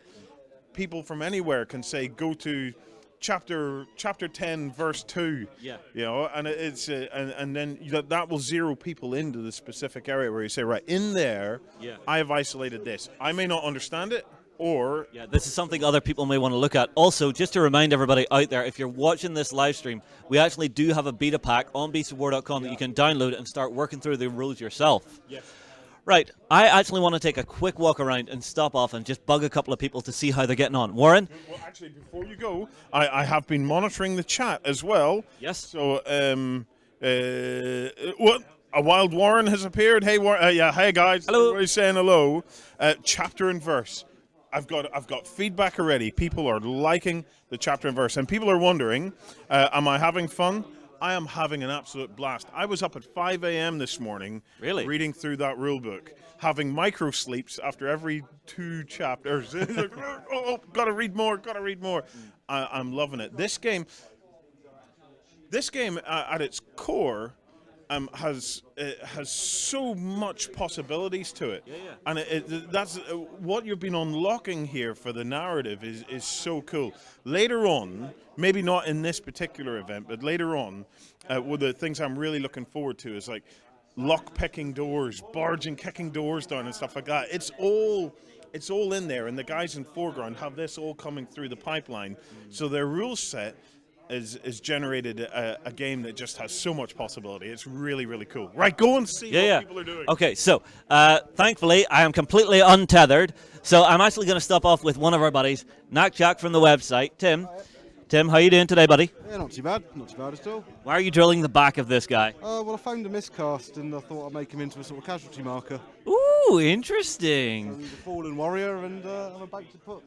S5: people from anywhere can say go to chapter 10 verse 2, you know, and it's and then that will zero people into the specific area where you say, right, in there, I have isolated this. I may not understand it, or
S1: this is something other people may want to look at. Also, just to remind everybody out there, if you're watching this live stream, we actually do have a beta pack on beastofwar.com that you can download and start working through the rules yourself. Right, I actually want to take a quick walk around and stop off and just bug a couple of people to see how they're getting on. Warren?
S5: Well, actually, before you go, I have been monitoring the chat as well.
S1: Yes.
S5: So, what? A wild Warren has appeared. Hey, Warren. Hey guys.
S1: Hello.
S5: Everybody's saying hello. Chapter and verse. I've got feedback already. People are liking the chapter and verse, and people are wondering, am I having fun? I am having an absolute blast. I was up at 5 a.m. this morning, reading through that rule book, having micro sleeps after every 2 chapters. Gotta read more. I'm loving it. This game at its core has so much possibilities to it, and that's what you've been unlocking here for the narrative is so cool. Later on, maybe not in this particular event, but later on, one of the things I'm really looking forward to is like lock picking doors, barging, kicking doors down, and stuff like that. It's all in there, and the guys in 4Ground have this all coming through the pipeline, so their rule set is generated a game that just has so much possibility. It's really, really cool. Right, go and see what people are doing.
S1: Okay, so thankfully I am completely untethered, so I'm actually going to stop off with one of our buddies, Jack from the website, Tim. Tim, how you doing today, buddy?
S6: Yeah, not too bad at all.
S1: Why are you drilling the back of this guy?
S6: Well, I found a miscast and I thought I'd make him into a sort of casualty marker.
S1: Ooh, interesting.
S6: And a fallen warrior, and I'm about to put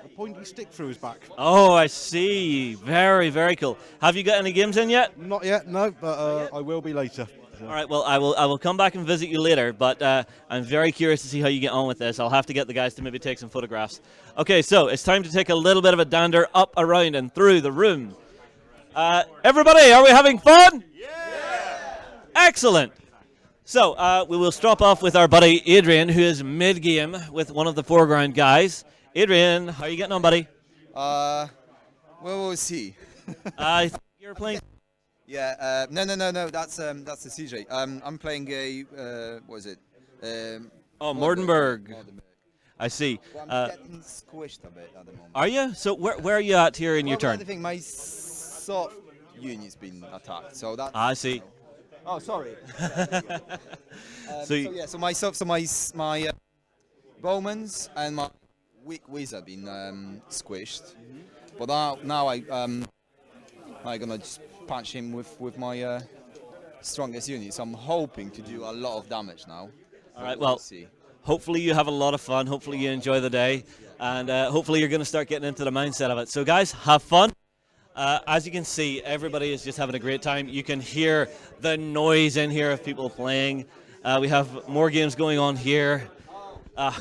S6: a pointy stick through his back.
S1: Oh, I see. Very, very cool. Have you got any games in yet?
S6: Not yet, no, but I will be later.
S1: All right, well, I will come back and visit you later, but I'm very curious to see how you get on with this. I'll have to get the guys to maybe take some photographs. Okay, so it's time to take a little bit of a dander up, around, and through the room. Everybody, are we having fun? Yeah! Excellent. So we will stop off with our buddy Adrian, who is mid-game with one of the 4Ground guys. Adrian, how are you getting on, buddy?
S7: Where was he?
S1: I think you're playing...
S7: Yeah, no, that's the CJ. I'm playing a, what is it?
S1: Mordenberg. I see.
S7: Well, I'm getting squished a bit at the moment.
S1: Are you? So where are you at here in your turn?
S7: I think my soft unit's been attacked, so that's...
S1: I see.
S7: Oh, sorry.
S1: So
S7: my bowmans and my weak wizard been squished, but now I'm gonna just punch him with my strongest unit. So I'm hoping to do a lot of damage now.
S1: All right. Well, hopefully you have a lot of fun. Hopefully you enjoy the day, and hopefully you're going to start getting into the mindset of it. So guys, have fun. As you can see, everybody is just having a great time. You can hear the noise in here of people playing. We have more games going on here.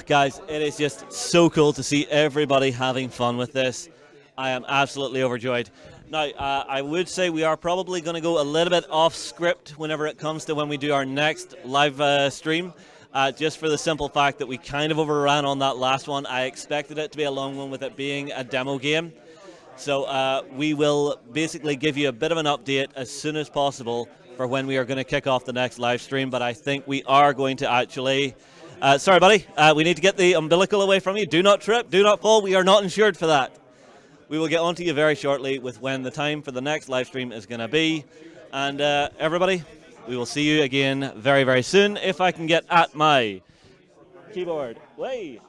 S1: Guys, it is just so cool to see everybody having fun with this. I am absolutely overjoyed. Now, I would say we are probably going to go a little bit off script whenever it comes to when we do our next live stream, just for the simple fact that we kind of overran on that last one. I expected it to be a long one with it being a demo game. So we will basically give you a bit of an update as soon as possible for when we are going to kick off the next live stream, but I think we are going to actually... sorry, buddy, we need to get the umbilical away from you. Do not trip, do not fall. We are not insured for that. We will get on to you very shortly with when the time for the next live stream is going to be. And everybody, we will see you again very, very soon if I can get at my keyboard. Way.